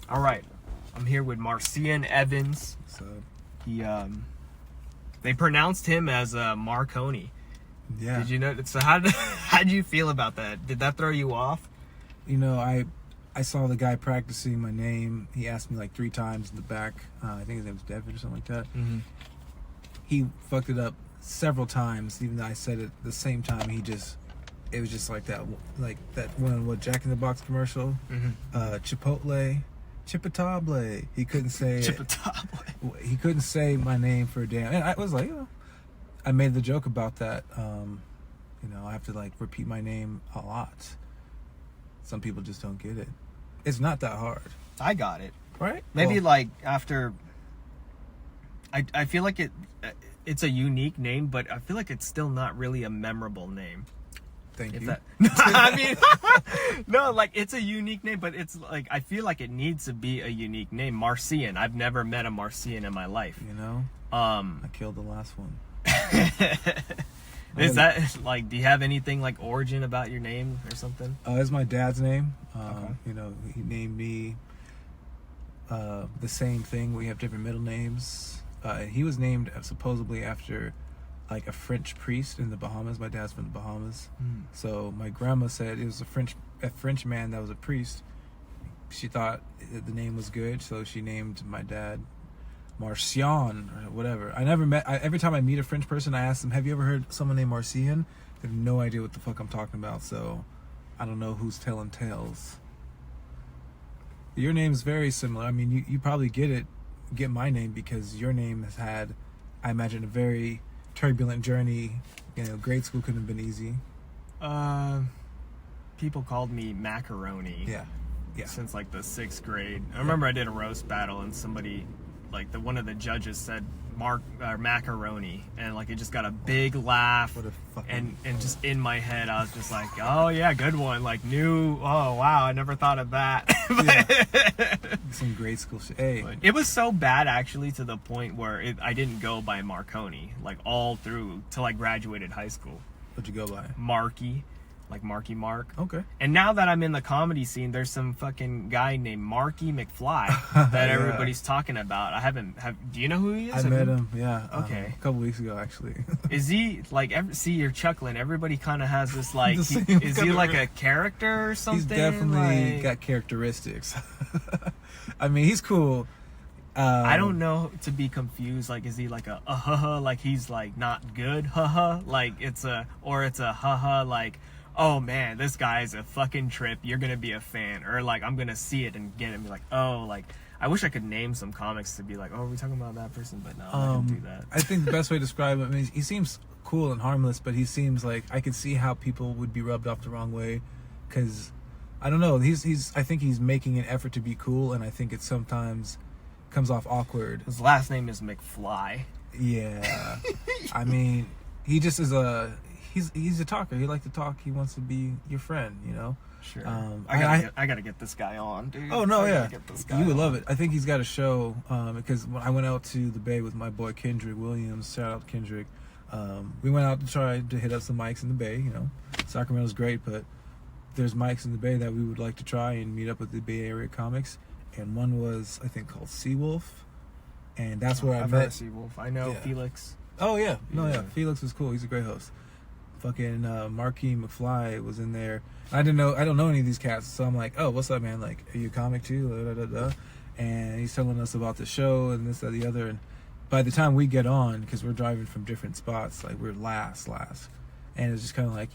All right, I'm here with Marcian Evans. So He, they pronounced him as Marconi. yeah, Did you know? So how did you feel about that? Did that throw you off? you know, I saw the guy practicing my name. He asked me like 3 times in the back. I think his name was David or something like that. Mm-hmm. He fucked it up several times, even though I said it the same time. It was just like that one, what, Jack in the Box commercial, Chipotle. He couldn't say Chipotle. He couldn't say my name for a damn. And I was like, I made the joke about that. I have to like repeat my name a lot. Some people just don't get it. It's not that hard, I got it. right? Maybe Well, like after. I feel like it's a unique name, but I feel like it's still not really a memorable name. thank If you. that, I mean, no, like it's a unique name, but it's like I feel like it needs to be a unique name. Marcian. I've never met a Marcian in my life. I killed the last one. Is that like? Do you have anything like origin about your name or something? It's my dad's name. Okay. He named me the same thing. We have different middle names. He was named supposedly after like a French priest in the Bahamas. My dad's from the Bahamas. So my grandma said it was a French man that was a priest. She thought the name was good, so she named my dad Marcian or whatever. Every time I meet a French person, I ask them, have you ever heard someone named Marcian? They have no idea what the fuck I'm talking about, so I don't know who's telling tales. Your name's very similar. I mean, you probably get my name because your name has had, I imagine, a very turbulent journey. Grade school couldn't have been easy. People called me Macaroni. Yeah. Since like the 6th grade. I remember I did a roast battle and somebody, like one of the judges said macaroni, and like it just got a big laugh. What a fucking and just in my head I was just like, oh yeah, good one. Like oh wow, I never thought of that. Some grade school shit. Hey, But it was so bad actually to the point where I didn't go by Marconi like all through till I graduated high school. what'd you go by? Marky. Like Marky Mark. Okay. And now that I'm in the comedy scene, there's some fucking guy named Marky McFly that everybody's talking about. Do you know who he is? I met him, yeah. Okay. A couple weeks ago, actually. Is he like? See, you're chuckling. Everybody kind of has this like. The same Is he like a character or something? He's definitely like, got characteristics. I mean, he's cool. I don't know to be confused. Like, is he like a ha like he's like not good ha like it's a ha like, oh man, this guy's a fucking trip, you're gonna be a fan, or like I'm gonna see it and get it and be like, oh, like I wish I could name some comics to be like, oh, are we talking about that person? But no, I didn't do that. I think the best way to describe him, I mean, he seems cool and harmless, but he seems like I could see how people would be rubbed off the wrong way, because I don't know, I think he's making an effort to be cool, and I think it sometimes comes off awkward. His last name is McFly. Yeah. I mean, he just is he's a talker. He likes to talk. He wants to be your friend, Sure. I gotta get this guy on, dude. Oh no, yeah, get this guy you would on. love it. I think he's got a show because when I went out to the Bay with my boy Kendrick Williams, shout out to Kendrick. We went out to try to hit up some mics in the Bay. Sacramento's great, but there's mics in the Bay that we would like to try and meet up with the Bay Area comics. And one was, I think, called Seawolf, and that's where I've I met. heard of Seawolf. I know Felix. Oh yeah, Yeah. Felix was cool. He's a great host. Fucking Marky McFly was in there. I don't know any of these cats, so I'm like, oh, what's up, man? Like, are you a comic too? Da, da, da, da. And he's telling us about the show and this, that, the other. And by the time we get on, because we're driving from different spots, like we're last, and it's just kind of like,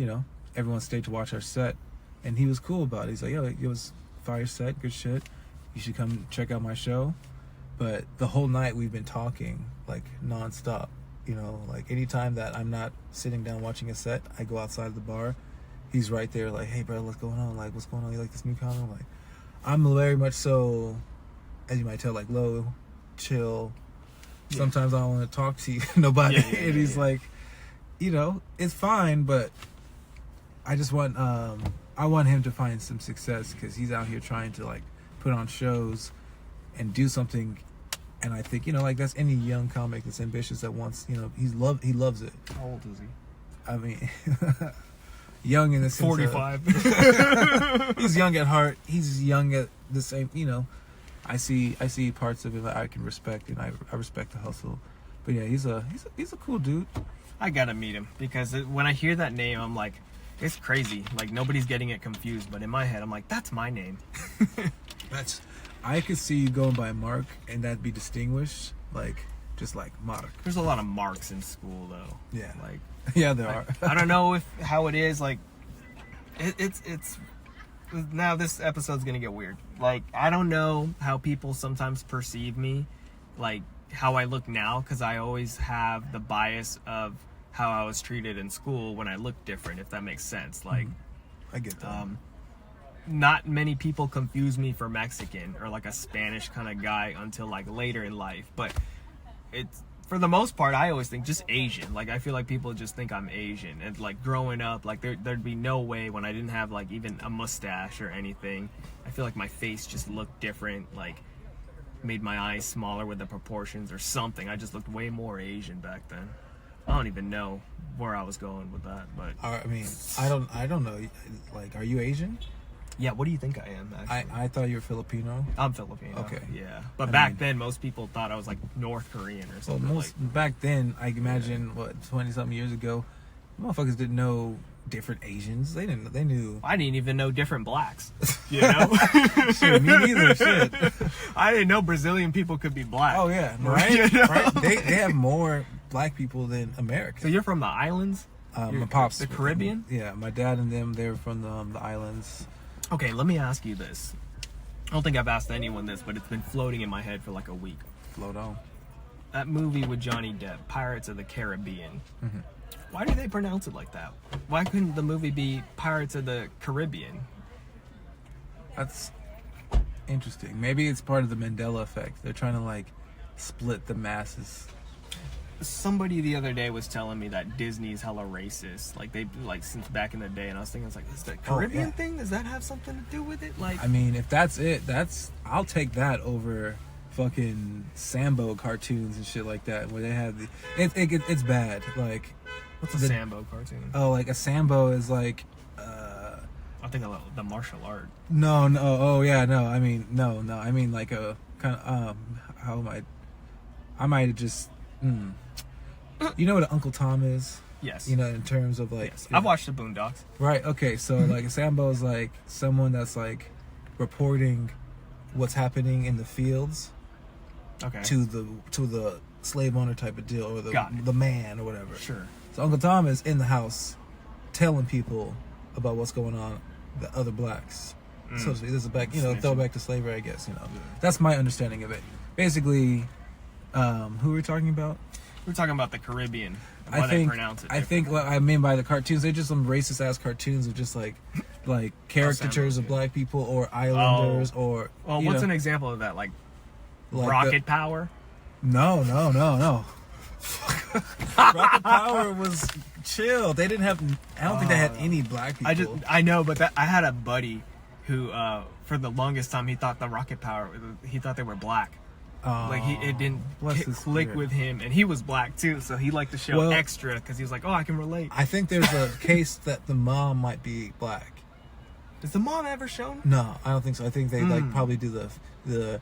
everyone stayed to watch our set, and he was cool about it. He's like, yo, it was fire set, good shit. You should come check out my show. But the whole night we've been talking like nonstop. Like anytime that I'm not sitting down watching a set, I go outside of the bar. He's right there, like, hey, bro, what's going on? Like, what's going on? You like this new comic? Like, I'm very much so, as you might tell, like low, chill. Yeah. Sometimes I don't want to talk to nobody. And he's like, it's fine, but I just want, I want him to find some success because he's out here trying to like put on shows and do something. And I think, like that's any young comic that's ambitious that wants, he loves it. How old is he? I mean, young in the sense 45. he's young at heart. He's young at the same, I see parts of it that I can respect, and I respect the hustle. But yeah, he's a cool dude. I gotta meet him because when I hear that name, I'm like, it's crazy. Like nobody's getting it confused, but in my head, I'm like, that's my name. I could see you going by Mark, and that'd be distinguished, like just like Mark. There's a lot of Marks in school, though. Yeah, like yeah, there are. I don't know how it is. Like it's now this episode's gonna get weird. Like I don't know how people sometimes perceive me, like how I look now, because I always have the bias of how I was treated in school when I look different, if that makes sense. Like I get that. Not many people confuse me for Mexican or like a Spanish kind of guy until like later in life, but it's for the most part I always think just Asian. Like I feel like people just think I'm Asian, and like growing up, like there'd be no way when I didn't have like even a mustache or anything. I feel like my face just looked different, like made my eyes smaller with the proportions or something. I just looked way more Asian back then. I don't even know where I was going with that, but I mean, I don't know. Like, are you Asian? yeah, what do you think I am, actually? I thought you were Filipino. I'm Filipino. Okay. Yeah. But back then, most people thought I was like North Korean or Well, something. back then, I imagine, 20-something years ago, motherfuckers didn't know different Asians. They knew. I didn't even know different blacks. You know? Shit, me neither. Shit. I didn't know Brazilian people could be black. Oh yeah, right. You know? Right. They have more black people than So Americans. you're from the islands? My pops, The Caribbean? Yeah, my dad and them, they're from the islands. Okay, let me ask you this. I don't think I've asked anyone this, but it's been floating in my head for like a week. Float on. That movie with Johnny Depp, Pirates of the Caribbean. Mm-hmm. Why do they pronounce it like that? Why couldn't the movie be Pirates of the Caribbean? That's interesting. Maybe it's part of the Mandela effect. They're trying to like split the masses. Somebody the other day was telling me that Disney's hella racist. Like they like since back in the day, and I was thinking, it's like, is the Caribbean yeah. thing? Does that have something to do with it? Like, I mean, if that's it, I'll take that over fucking Sambo cartoons and shit like that, where they have it's bad. Like, what's a Sambo cartoon? Oh, like a Sambo is like. I think the martial art. No. Oh yeah, no. I mean, no. I mean, like a kind of how am I might have just. You know what an Uncle Tom is? Yes. You know, in terms of like. Yes. I've watched the Boondocks. Right. Okay. So like a Sambo is like someone that's like reporting what's happening in the fields. Okay. To the slave owner type of deal, or the man or whatever. Sure. So Uncle Tom is in the house, telling people about what's going on, the other blacks. So this is back, throwback to slavery, I guess. That's my understanding of it. Basically, who are we talking about? We're talking about the Caribbean. Why they pronounce it. I think what I mean by the cartoons, they're just some racist ass cartoons of just like caricatures of black people or islanders or. Well, what's an example of that? Like Rocket Power? No. Rocket Power was chill. They didn't have. I don't think they had any black people. I know, but I had a buddy who, for the longest time, he thought the Rocket Power. He thought they were black. Like it didn't click with him, and he was black too, so he liked the show extra because he was like, "Oh, I can relate." I think there's a case that the mom might be black. Is the mom ever shown? No, I don't think so. I think they like probably do the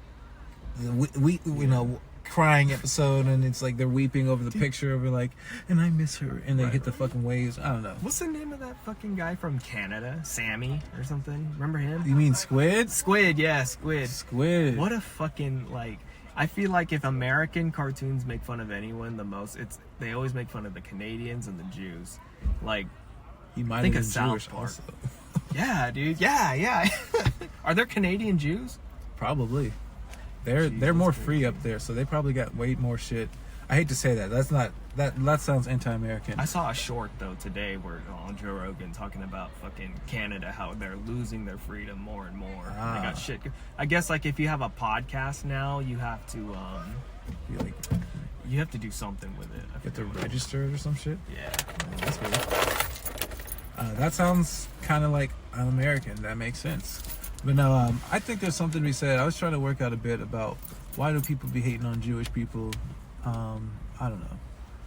crying episode, and it's like they're weeping over the picture of her, like, and I miss her, and they hit the fucking waves. I don't know. What's the name of that fucking guy from Canada? Sammy or something? Remember him? You mean Squid? Squid, yeah, Squid. Squid. What a fucking like. I feel like if American cartoons make fun of anyone the most, they always make fun of the Canadians and the Jews. Like, he might think have of been South Jewish Park. also. Yeah, dude. Yeah. Are there Canadian Jews? Probably. They're more free up there, so they probably got way more shit. I hate to say that. That's not that sounds anti-American. I saw a short though today where on Joe Rogan talking about fucking Canada, how they're losing their freedom more and more. They got shit. I guess like if you have a podcast now, you have to you have to do something with it. You have to register it or some shit. Yeah, that's weird. That sounds kind of like un-American. That makes sense. But no, I think there's something to be said. I was trying to work out a bit about why do people be hating on Jewish people. I don't know.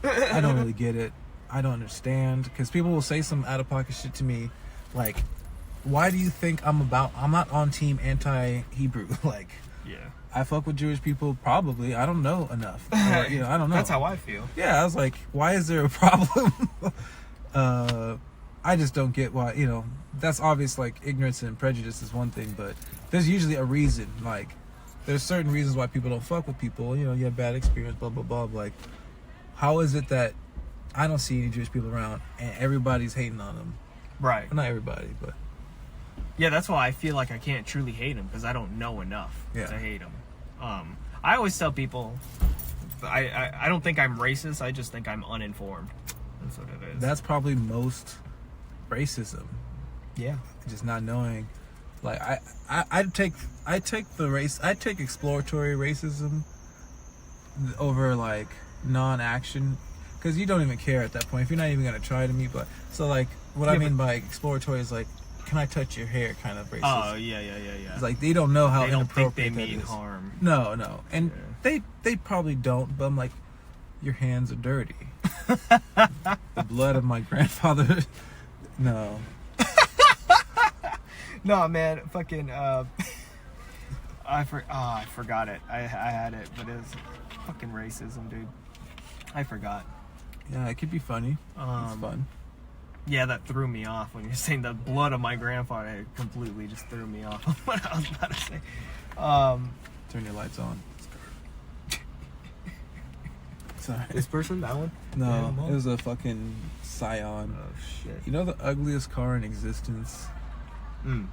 I don't really get it. I don't understand, because people will say some out of pocket shit to me, like, why do you think I'm not on team anti-Hebrew? Like, Yeah. I fuck with Jewish people, probably. I don't know enough. Or, you know, I don't know. That's how I feel. Yeah, I was like, why is there a problem? I just don't get why, you know, that's obvious, like, ignorance and prejudice is one thing, but there's usually a reason. Like, there's certain reasons why people don't fuck with people. You know, you have bad experience, blah, blah, blah. Like, how is it that I don't see any Jewish people around and everybody's hating on them? Right. Well, not everybody, but... Yeah, that's why I feel like I can't truly hate them, because I don't know enough to hate them. I always tell people, I don't think I'm racist, I just think I'm uninformed. That's what it is. That's probably most racism. Yeah. Just not knowing. Like, I take exploratory racism over, like, non-action, because you don't even care at that point if you're not even going to try to meet. But so, like, what I mean by exploratory is, like, can I touch your hair kind of racist. Oh, yeah. It's like they don't know how they don't think they inappropriate mean that is. harm. No. And they probably don't, but I'm like, your hands are dirty. The blood of my grandfather. No. No, man, fucking, I forgot it. I had it, but it was fucking racism, dude. I forgot. Yeah, it could be funny. It's fun. Yeah, that threw me off when you're saying the blood of my grandfather. It completely just threw me off what I was about to say. Turn your lights on. Sorry. This person, that one? No, it was a fucking Scion. Oh, shit. You know the ugliest car in existence? Mm.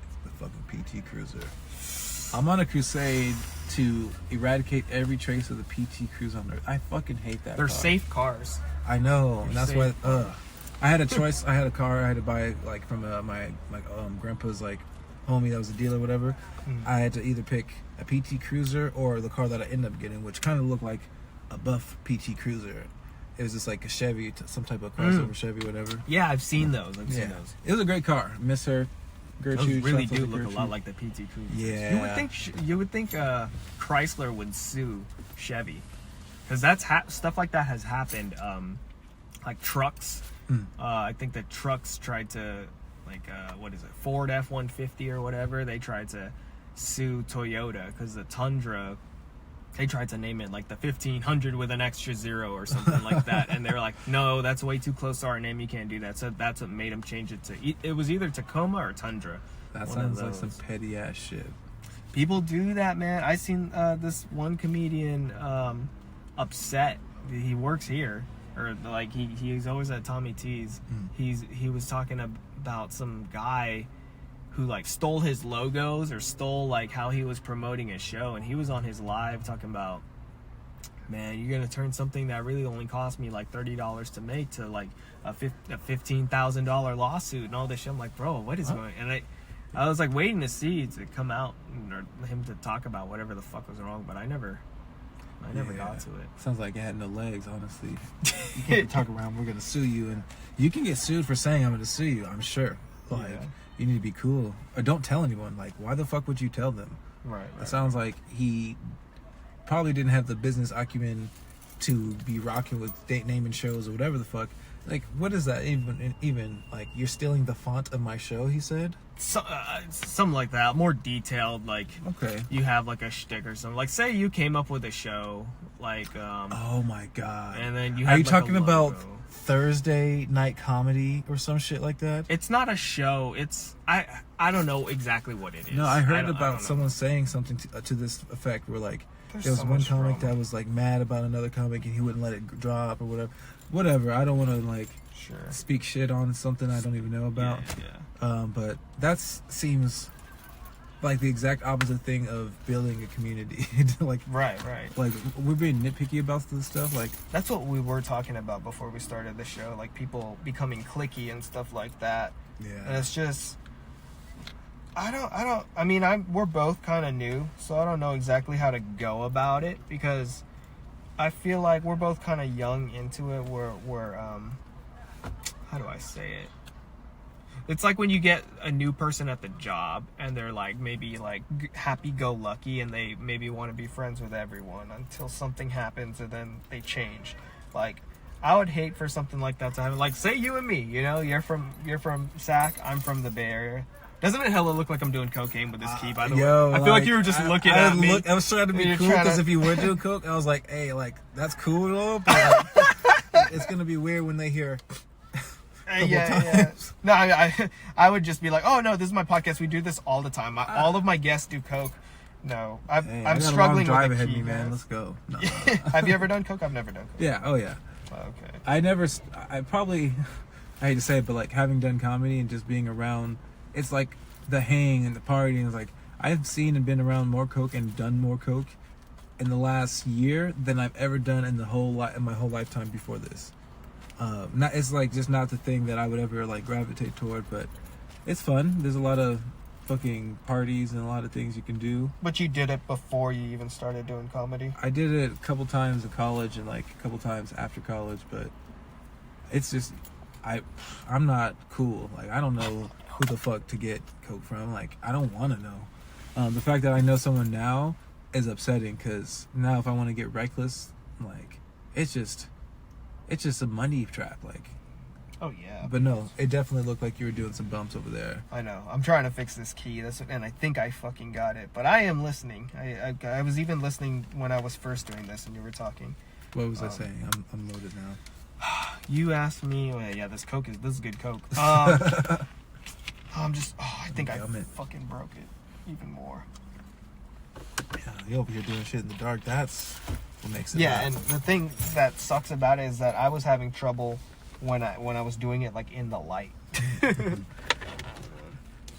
It's the fucking PT Cruiser. I'm on a crusade to eradicate every trace of the PT Cruiser on Earth. I fucking hate that They're car. safe cars. I know, and that's why. Safe. I had a choice. I had a car I had to buy, like, from my grandpa's, like, homie that was a dealer, whatever. Mm. I had to either pick a PT Cruiser or the car that I ended up getting, which kind of looked like a buff PT Cruiser. It was just like a Chevy, some type of crossover Chevy, whatever. Yeah, I've seen those. I've seen those. It was a great car. Miss her. Those really do look a lot like the PT Cruisers. Yeah. You would think Chrysler would sue Chevy, because that's stuff like that has happened. Like trucks. I think the trucks tried to, like, what is it, Ford F-150 or whatever. They tried to sue Toyota because the Tundra. They tried to name it like the 1500 with an extra zero or something like that, and they were like, "No, that's way too close to our name. You can't do that." So that's what made them change it to. It was either Tacoma or Tundra. That sounds like some petty ass shit. People do that, man. I seen this one comedian upset. He works here, or like he's always at Tommy T's. He was talking about some guy who, like, stole his logos or stole, like, how he was promoting his show, and he was on his live talking about, man, you're gonna turn something that really only cost me like $30 to make to like a $15,000 lawsuit and all this shit. I'm like, bro, what is going? And I was like waiting to see to come out or him to talk about whatever the fuck was wrong, but I never got to it. Sounds like it had no legs, honestly. You can't talk around. We're gonna sue you, and you can get sued for saying I'm gonna sue you. I'm sure. Like. Yeah. You need to be cool. Or don't tell anyone. Like, why the fuck would you tell them? Right. It sounds like he probably didn't have the business acumen to be rocking with naming shows or whatever the fuck. Like, what is that even? Like, you're stealing the font of my show, he said? Something like that. More detailed, like, okay, you have like a shtick or something. Like, say you came up with a show, like, oh my god. And then you had, are you like, talking about Thursday night comedy or some shit like that? It's not a show. It's I don't know exactly what it is. No, I heard about someone saying something to this effect where, like, there was one comic that was, like, mad about another comic and he wouldn't let it drop or whatever. I don't want to, like, speak shit on something I don't even know about. But that seems like the exact opposite thing of building a community. Like, right. Like, we're being nitpicky about this stuff. Like, that's what we were talking about before we started the show. Like, people becoming cliquey and stuff like that. Yeah. And it's just, I mean, we're both kind of new, so I don't know exactly how to go about it, because I feel like we're both kind of young into it. We're how do I say it? It's like when you get a new person at the job and they're like maybe like happy-go-lucky and they maybe want to be friends with everyone until something happens and then they change. Like, I would hate for something like that to happen. Like, say you and me, you know, you're from Sac, I'm from the Bay Area. Doesn't it hella look like I'm doing cocaine with this key, by the Yo, way? I feel like you were just looking at me. I was trying to be You're cool trying because to- if you were doing coke, I was like, hey, like, that's cool and all, but like, it's going to be weird when they hear Yeah. No, I would just be like, oh no, this is my podcast. We do this all the time. All of my guests do coke. No, Hey, I I'm got struggling a long drive with a ahead key, of me, man. guys. Let's go. No. Have you ever done coke? I've never done coke. Yeah. Oh yeah. Okay. I hate to say it, but like having done comedy and just being around, it's like the hang and the partying. It's like I've seen and been around more coke and done more coke in the last year than I've ever done in my whole lifetime before this. It's like just not the thing that I would ever like gravitate toward, but it's fun. There's a lot of fucking parties and a lot of things you can do. But you did it before you even started doing comedy? I did it a couple times in college and like a couple times after college, but it's just I'm not cool. Like I don't know who the fuck to get coke from. Like I don't want to know. The fact that I know someone now is upsetting because now if I want to get reckless, like it's just a money trap. Like, Oh yeah. but no, it definitely looked like you were doing some bumps over there. I know. I'm trying to fix this key. And I think I fucking got it. But I am listening. I was even listening when I was first doing this and you were talking. What was I saying? I'm loaded now. You asked me. Oh, yeah, this is good coke. I'm just. Oh, I think I Gummit. fucking broke it even more. Yeah, you over here doing shit in the dark. That's what makes it. Yeah, bad. and the thing that sucks about it is that I was having trouble when I was doing it like in the light. Yeah,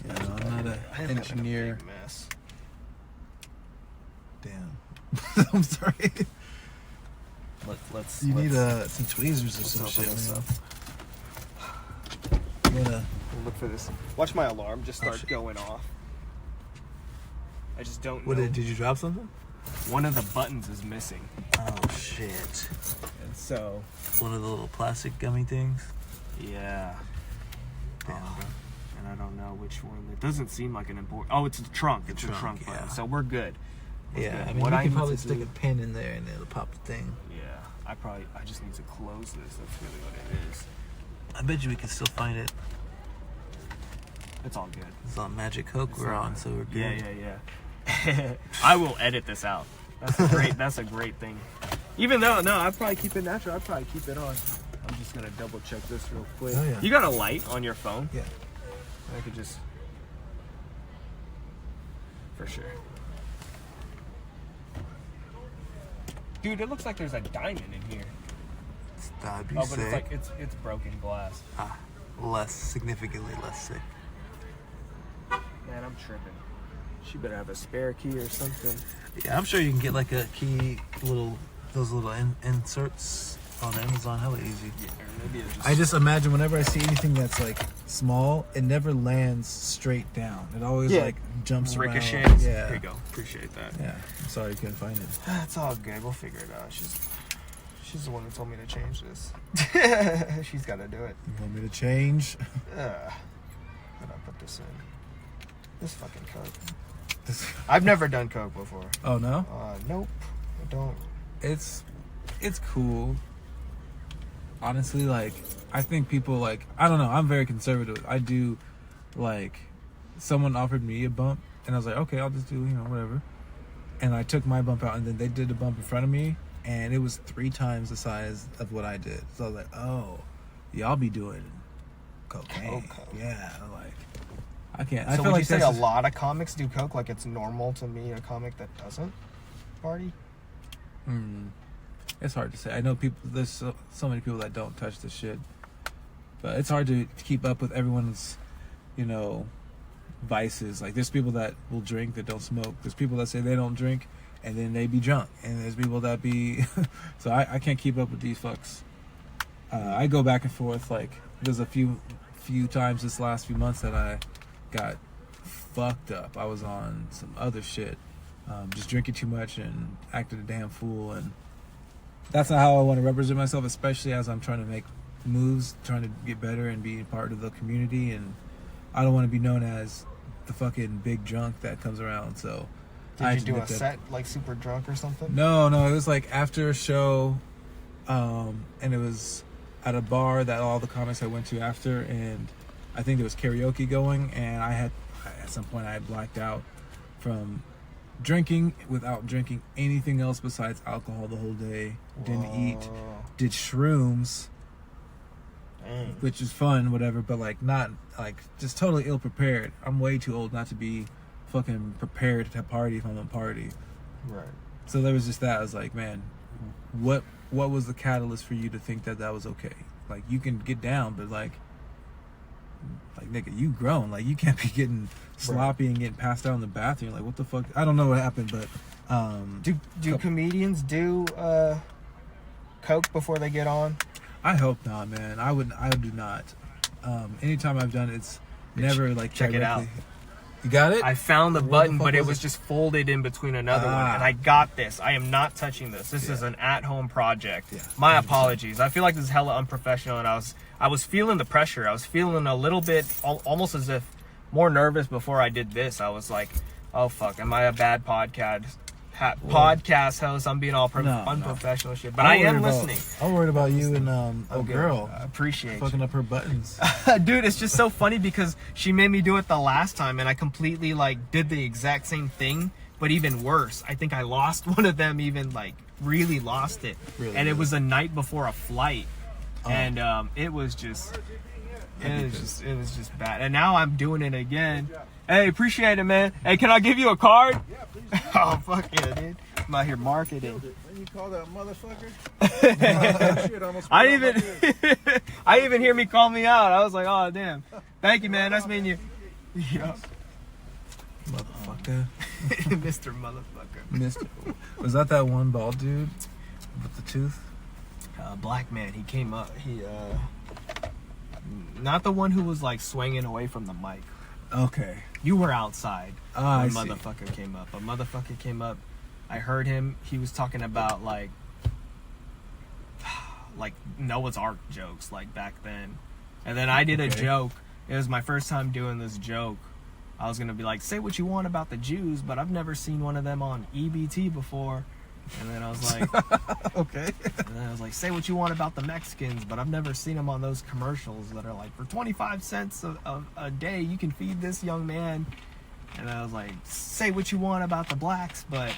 no, I'm not I'm an having a engineer. big mess. Damn. I'm sorry. Let's. You need let's- some tweezers or let's some open shit, this man. up. You wanna- Look for this. Watch my alarm just start shit. going off. I just don't What know. did you drop something? One of the buttons is missing. Oh shit! And so, One of the little plastic gummy things. yeah. Damn, Oh, bro. and I don't know which one. It doesn't seem like an important. Oh, it's a trunk. It's a trunk, trunk button. yeah. So we're good. We're Yeah, good. I mean, What you I can need probably to stick do- a pin in there and it'll pop the thing. Yeah, I just need to close this. That's really what it is. I bet you we can still find it. It's all good. It's on Magic Coke we're on, so we're good. Yeah. I will edit this out. That's a great thing. Even though I'd probably keep it natural. I'd probably keep it on. I'm just gonna double check this real quick. Oh, yeah. You got a light on your phone? Yeah. I could just for sure. Dude, it looks like there's a diamond in here. That'd be Oh, but it's like it's broken glass. significantly less sick. Man, I'm tripping. She better have a spare key or something. Yeah, I'm sure you can get like a key, those little inserts on Amazon. Hella easy. Yeah, or maybe it just. I just imagine whenever I see anything that's like small, it never lands straight down. It always Yeah. like jumps ricochets. around. Yeah. Here you go. Appreciate that. Yeah. I'm sorry you couldn't find it. It's all good. We'll figure it out. She's the one who told me to change this. She's got to do it. You want me to change? How do I put this in? This fucking coke. I've never done coke before. Oh no? Nope. I don't. It's cool. Honestly, like I think people like I don't know, I'm very conservative. I do like someone offered me a bump and I was like, okay, I'll just do, whatever. And I took my bump out and then they did a bump in front of me and it was 3 times the size of what I did. So I was like, oh, y'all be doing cocaine. Coke. Yeah, like I can't. So I feel would like you say that's a lot of comics do coke? Like it's normal to me, a comic that doesn't party? It's hard to say. I know people. There's so many people that don't touch this shit, but it's hard to keep up with everyone's, vices. Like there's people that will drink that don't smoke. There's people that say they don't drink, and then they be drunk. And there's people that be. So I can't keep up with these fucks. I go back and forth. Like there's a few times this last few months that I got fucked up. I was on some other shit, just drinking too much and acting a damn fool and. That's not how I want to represent myself, especially as I'm trying to make moves, trying to get better and be part of the community. And I don't want to be known as the fucking big drunk that comes around. So, Did you do a set like super drunk or something? No, it was like after a show, and it was at a bar that all the comics I went to after, and I think there was karaoke going, and I had some point I had blacked out from drinking without drinking anything else besides alcohol the whole day. Didn't eat. Did shrooms. Dang. Which is fun, whatever, but like not like just totally ill prepared. I'm way too old not to be fucking prepared to party if I'm a party. Right. So there was just that. I was like, man, what was the catalyst for you to think that was okay? Like, you can get down, but like nigga, you grown. Like, you can't be getting sloppy and getting passed out in the bathroom. Like, what the fuck? I don't know what happened, but do comedians do coke before they get on? I hope not, man. I do not. Anytime I've done it, it's never like check it out. You got it? I found the button, but it was just folded in between another one. And I got this. I am not touching this. This is an at-home project. Yeah. My apologies. I feel like this is hella unprofessional, and I was feeling the pressure. I was feeling a little bit, almost as if more nervous before I did this. I was like, oh, fuck, am I a bad podcast host? I'm being all unprofessional shit. But I am listening. I'm worried about you and a girl. I appreciate fucking you. Up her buttons. Dude, it's just so funny because she made me do it the last time, and I completely like did the exact same thing, but even worse. I think I lost one of them, even like really lost it. Really, and it was the night before a flight. And it was just bad. And now I'm doing it again. Hey, appreciate it, man. Hey, can I give you a card? Yeah, please. Oh, fuck yeah, dude. I'm out here marketing. When you call that motherfucker? I even hear me call me out. I was like, oh, damn. Thank you, man. Nice meeting you. Yeah. Motherfucker. Mr. Motherfucker. Was that one bald dude with the tooth? Black man. He came up. Not the one who was like swinging away from the mic. Okay. You were outside when I motherfucker came up. A motherfucker came up. I heard him. He was talking about like Noah's Ark jokes like back then. And then I did a joke. It was my first time doing this joke. I was gonna be like, say what you want about the Jews, but I've never seen one of them on EBT before. And then I was like, okay. And then I was like, say what you want about the Mexicans, but I've never seen them on those commercials that are like, for 25 cents a day, you can feed this young man. And I was like, say what you want about the blacks, but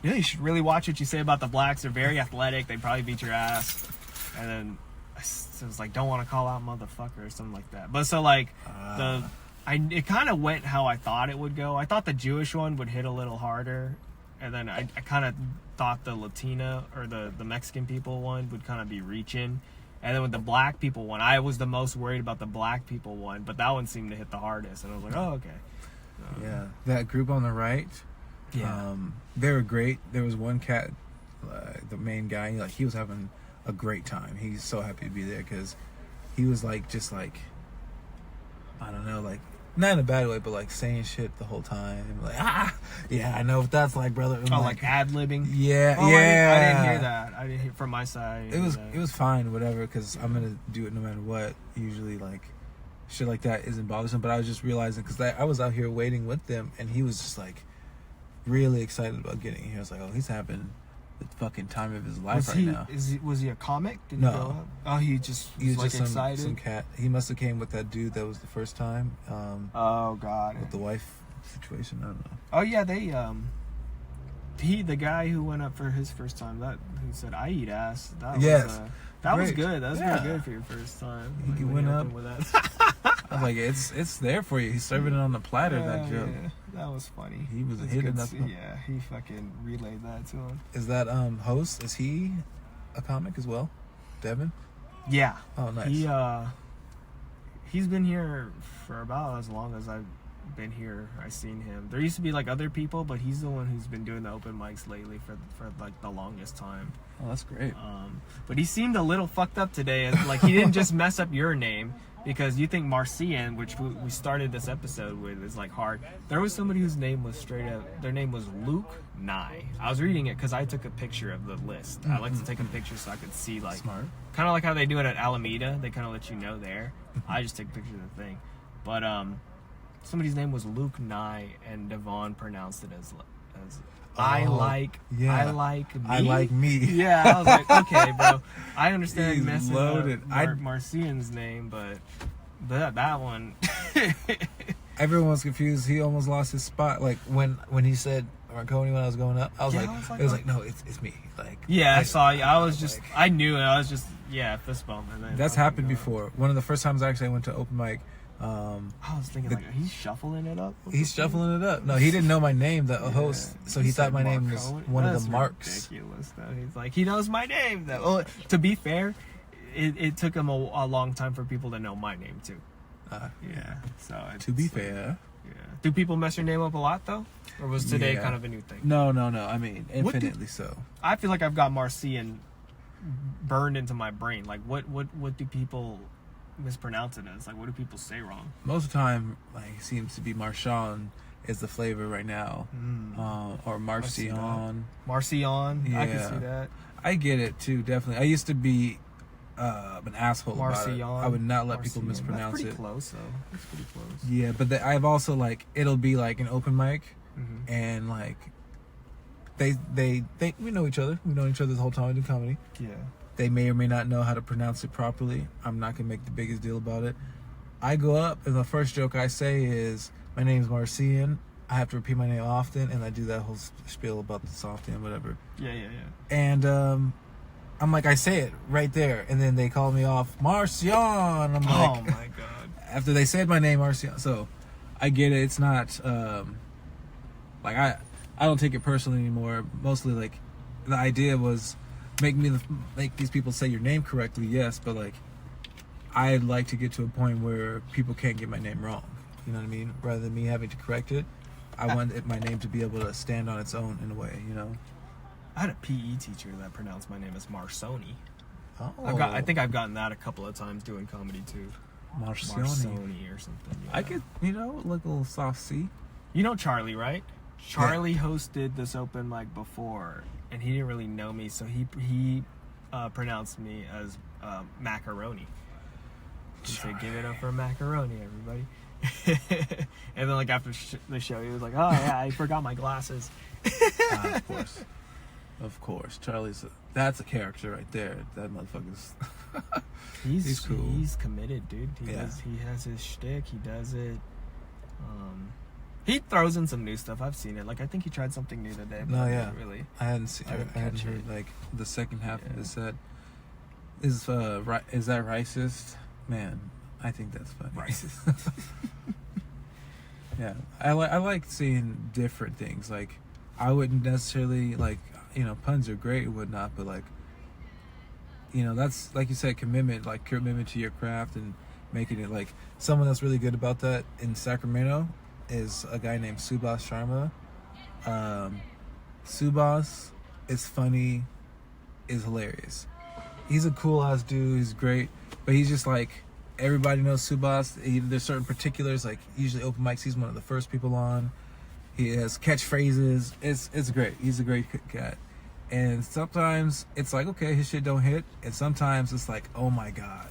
you should really watch what you say about the blacks. They're very athletic. They probably beat your ass. And then I was like, don't want to call out motherfucker or something like that. But so like it kind of went how I thought it would go. I thought the Jewish one would hit a little harder. And then I kind of thought the Latina or the Mexican people one would kind of be reaching. And then with the black people one, I was the most worried about the black people one. But that one seemed to hit the hardest. And I was like, oh, okay. Yeah. That group on the right, they were great. There was one cat, the main guy, like he was having a great time. He's so happy to be there because he was like, just like, I don't know, like, not in a bad way, but like saying shit the whole time. Like, yeah, I know what that's like, brother. Oh, like ad-libbing? Yeah, oh, yeah. I didn't hear that. I didn't hear from my side. It was fine, whatever, because I'm going to do it no matter what. Usually, like, shit like that isn't bothersome, but I was just realizing, because I was out here waiting with them, and he was just like really excited about getting here. I was like, oh, he's having the fucking time of his life now. Was he a comic? Did no. He go up? Oh, he was like just excited? some cat. He must have came with that dude that was the first time. Oh, God. With the wife situation, I don't know. Oh, yeah, the guy who went up for his first time, who said, I eat ass. That was good. That was pretty good for your first time. He went up with that. I was like, it's there for you. He's serving it on the platter, that joke. Yeah. That was funny. He was hitting up. Yeah, he fucking relayed that to him. Is that host? Is he a comic as well, Devin? Yeah. Oh, nice. He's been here for about as long as I've been here. I've seen him. There used to be like other people, but he's the one who's been doing the open mics lately for like the longest time. Oh, that's great. But he seemed a little fucked up today. Like he didn't just mess up your name. Because you think Marcian, which we started this episode with, is like hard. There was somebody whose name was straight up, their name was Luke Nye. I was reading it because I took a picture of the list. I like to take a picture so I could see, like, kind of like how they do it at Alameda. They kind of let you know there. I just take a picture of the thing. But somebody's name was Luke Nye, and Devon pronounced it as I like me. I like me. Yeah, I was like, okay, bro. I understand He's messing loaded. up Marcian's name, but that one. everyone was confused. He almost lost his spot. Like when he said Marconi when I was going up, I was like, it was like, no, it's me. Like, Yeah, I saw you. I was just, like, I knew it. I was just, fist bump. And then that's fucking happened go. before. One of the first times actually I went to open mic. I was thinking, like, he's shuffling it up. He's shuffling it up. No, he didn't know my name, the host, so he thought my name was one of the marks. Ridiculous, though. He's like, he knows my name, though. Well, to be fair, it took him a long time for people to know my name, too. So To be fair. Yeah. Do people mess your name up a lot, though? Or was today kind of a new thing? No. I mean, infinitely so. I feel like I've got Marcian burned into my brain. Like, what do people mispronounce it as? Like, what do people say wrong? Most of the time, like, it seems to be Marcian is the flavor right now. Or Marcian. Marcian. Yeah. I can see that. I get it, too, definitely. I used to be an asshole about it. I would not let people mispronounce That's pretty it. close, though. That's pretty close. Yeah, but I've also, like, it'll be, like, an open mic, and, like, they we know each other. We've known each other the whole time we do comedy. Yeah. They may or may not know how to pronounce it properly. I'm not going to make the biggest deal about it. I go up, and the first joke I say is, my name's Marcian. I have to repeat my name often, and I do that whole spiel about the soft and whatever. Yeah. And I'm like, I say it right there, and then they call me off, Marcian. I'm like, oh, my God. After they said my name, Marcian. So, I get it. It's not, like, I don't take it personally anymore. Mostly, like, the idea was make these people say your name correctly, yes, but, like, I'd like to get to a point where people can't get my name wrong. You know what I mean? Rather than me having to correct it, I want my name to be able to stand on its own in a way, you know? I had a PE teacher that pronounced my name as Marsoni. Oh. I think I've gotten that a couple of times doing comedy, too. Marcioni. Marsoni or something. Yeah. I could, like a little soft C. You know Charlie, right? Charlie hosted this open mic before, and he didn't really know me, so he pronounced me as macaroni. He said, "Give it up for macaroni, everybody." And then, like, after the show, he was like, "Oh yeah, I forgot my glasses." Of course. That's a character right there. That motherfucker's. He's cool. He's committed, dude. He has his shtick. He does it. He throws in some new stuff. I've seen it. Like, I think he tried something new today. But really. I hadn't seen. I hadn't heard like the second half of his set. Is that racist? Man, I think that's funny. Racist. Yeah, I like seeing different things. Like, I wouldn't necessarily like, puns are great and whatnot, but like, that's, like you said, commitment to your craft and making it. Like, someone that's really good about that in Sacramento is a guy named Subhas Sharma. Subhas is funny, is hilarious. He's a cool ass dude. He's great, but he's just like, everybody knows Subhas. There's certain particulars, like usually open mics, he's one of the first people on. He has catchphrases. It's great. He's a great guy. And sometimes it's like, okay, his shit don't hit, and sometimes it's like, oh my God,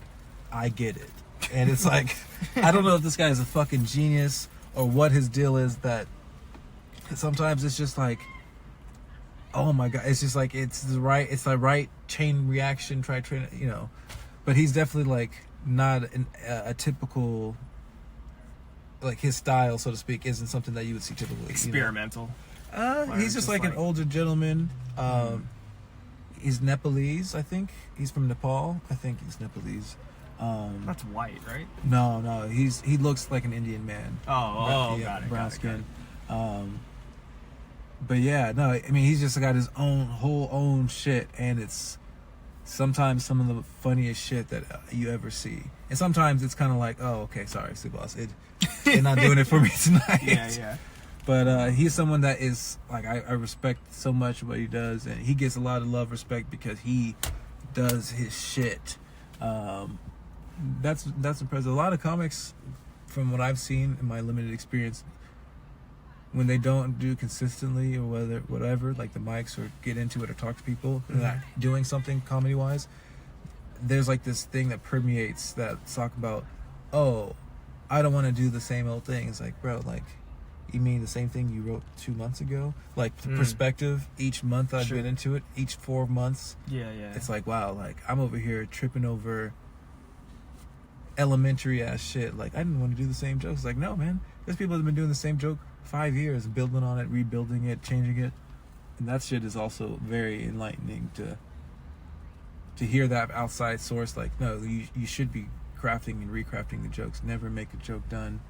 I get it. And it's like, I don't know if this guy is a fucking genius or what his deal is, that sometimes it's just like, oh my God, it's just like, it's the right chain reaction, but he's definitely like not a typical, like, his style, so to speak, isn't something that you would see typically. Experimental. He's just like an older gentleman. He's Nepalese, I think. He's from Nepal. I think he's Nepalese. That's white, right? No. He looks like an Indian man. Got it. Brown skin. But yeah, no, I mean, he's just got his whole own shit, and it's sometimes some of the funniest shit that you ever see. And sometimes it's kind of like, oh, okay, sorry, Subhas, you're not doing it for me tonight. Yeah. But he's someone that is, like, I respect so much what he does, and he gets a lot of love, respect, because he does his shit. That's impressive. A lot of comics, from what I've seen in my limited experience, when they don't do consistently or whatever, like the mics or get into it or talk to people, they're not doing something comedy-wise, there's like this thing that permeates that's talking about, oh, I don't want to do the same old thing. It's like, bro, like, you mean the same thing you wrote 2 months ago? Like, perspective, each month I've been into it, each 4 months. Yeah. It's like, wow, like, I'm over here tripping over elementary ass shit. Like, I didn't want to do the same jokes. Like, no, man. There's people that have been doing the same joke 5 years, building on it, rebuilding it, changing it. And that shit is also very enlightening to hear that outside source. Like, no, you should be crafting and recrafting the jokes. Never make a joke done,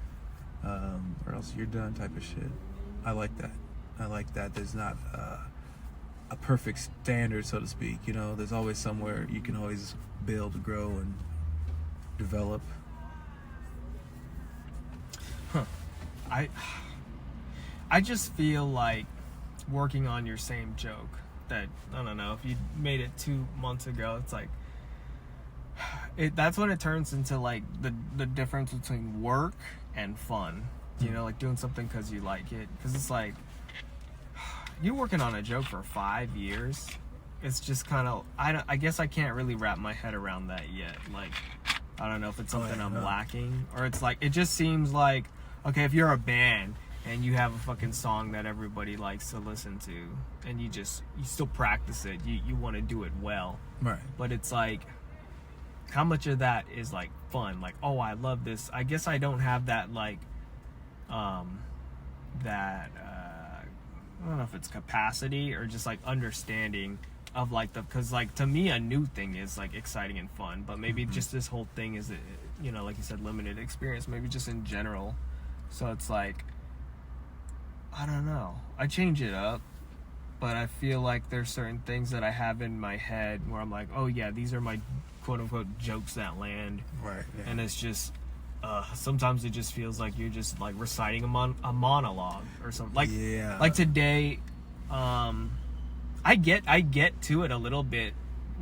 or else you're done type of shit. I like that. I like that. There's not a perfect standard, so to speak. You know, there's always somewhere you can always build, grow, and develop. I just feel like working on your same joke that, I don't know, if you made it 2 months ago, it's like that's when it turns into like the difference between work and fun. You know, like doing something because you like it. Because it's like you're working on a joke for 5 years. It's just kind of, I guess I can't really wrap my head around that yet. Like, I don't know if it's something I'm lacking, or it's like, it just seems like, okay, if you're a band and you have a fucking song that everybody likes to listen to, and you still practice it, you want to do it well. Right. But it's like, how much of that is like fun? Like, oh, I love this. I guess I don't have that, like, I don't know if it's capacity or just like understanding of like because like to me a new thing is like exciting and fun, but maybe just this whole thing is, you know, like you said, limited experience, maybe just in general. So it's like, I don't know, I change it up, but I feel like there's certain things that I have in my head where I'm like, oh yeah, these are my quote unquote jokes that land. Right. Yeah. And it's just sometimes it just feels like you're just like reciting a monologue or something. Like, yeah. Like today, I get to it a little bit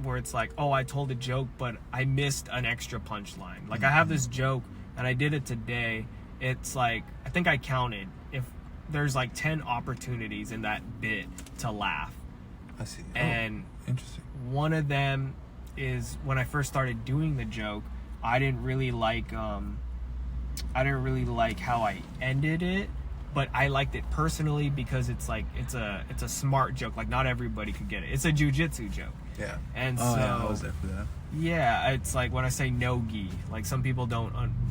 where it's like, oh, I told a joke, but I missed an extra punchline. Like I have this joke and I did it today. It's like, I think I counted, if there's like 10 opportunities in that bit to laugh. I see. And interesting. One of them is when I first started doing the joke, I didn't really like how I ended it, but I liked it personally because it's like it's a smart joke. Like not everybody could get it. It's a jujitsu joke. Yeah. And yeah, I was there for that. Yeah, it's like when I say no gi, like some people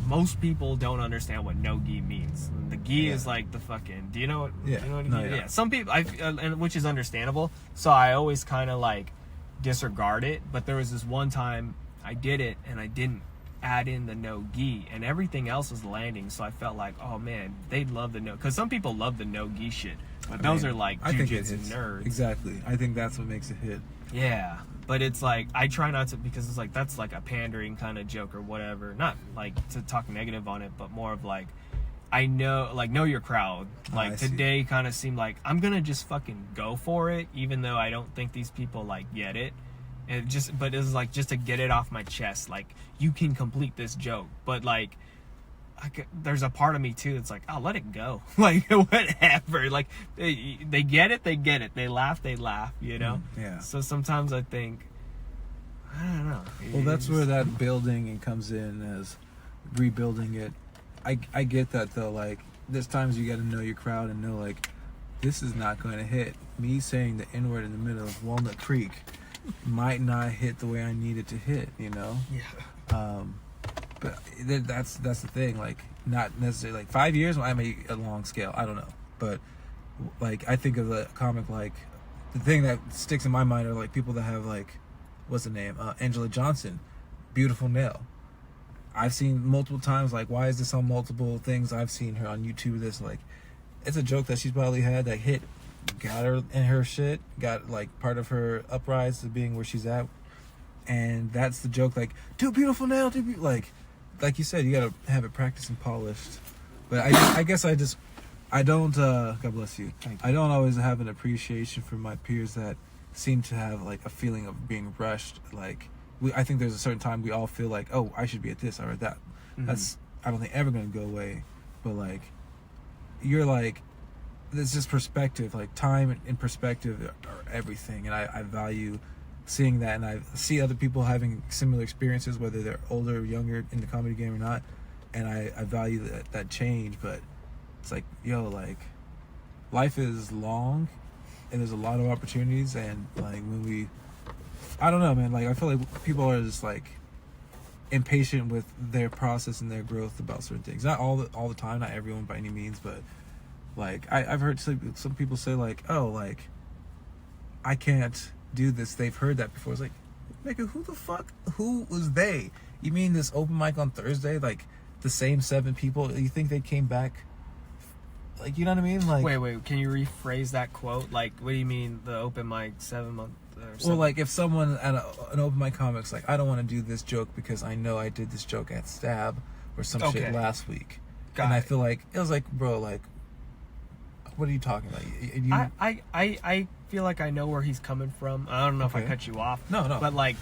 most people don't understand what no gi means. The gi is like the fucking. Do you know what? Yeah. Do you know what No, gi? yeah. Some people, and which is understandable. So I always kind of like disregard it. But there was this one time I did it and I didn't add in the no gi, and everything else was landing. So I felt like, oh man, they'd love the no, because some people love the no gi shit, but those are like jujitsu nerds. Exactly. I think that's what makes it hit. Yeah, but it's like I try not to, because it's like that's like a pandering kind of joke or whatever. Not like to talk negative on it, but more of like, I know, like, know your crowd. Like today kind of seemed like I'm gonna just fucking go for it, even though I don't think these people like get it. And but it's like just to get it off my chest. Like you can complete this joke, but like there's a part of me too that's like, oh, let it go. Like whatever. Like they get it, they get it. They laugh, you know? Yeah. So sometimes I think, I don't know. Well, that's where that building and comes in as rebuilding it. I get that though. Like there's times you got to know your crowd and know like this is not going to hit. Me saying the N word in the middle of Walnut Creek might not hit the way I need it to hit, you know? Yeah. But that's the thing, like, not necessarily, like, 5 years might make a long scale, I don't know. But, like, I think of the comic, like, the thing that sticks in my mind are, like, people that have, like, what's the name? Angela Johnson, Beautiful Nail. I've seen multiple times, like, why is this on multiple things? I've seen her on YouTube, this, like, it's a joke that she's probably had that hit, got her in her shit, got like part of her uprise to being where she's at, and that's the joke. Like, too beautiful now, like you said, you gotta have it practiced and polished. But I guess I don't. God bless you. I don't always have an appreciation for my peers that seem to have like a feeling of being rushed. Like I think there's a certain time we all feel like, oh, I should be at this or at that. Mm-hmm. That's I don't think ever gonna go away. But like you're like. It's just perspective, like time and perspective are everything, and I value seeing that, and I see other people having similar experiences, whether they're older or younger in the comedy game or not, and I value that change. But it's like, yo, like life is long and there's a lot of opportunities, and like when I don't know, man, like I feel like people are just like impatient with their process and their growth about certain things. Not all the time, not everyone by any means, but like I've heard some people say like, oh, like I can't do this. They've heard that before. It's like, nigga, who was they? You mean this open mic on Thursday, like the same 7 people? You think they came back? Like, you know what I mean? Like, wait, can you rephrase that quote? Like, what do you mean the open mic 7 month? Well, like if someone at an open mic comic's like, I don't want to do this joke because I know I did this joke at Stab or some shit last week, I feel like it was like, bro, like, what are you talking about? I feel like I know where he's coming from. I don't know if I cut you off. No. But like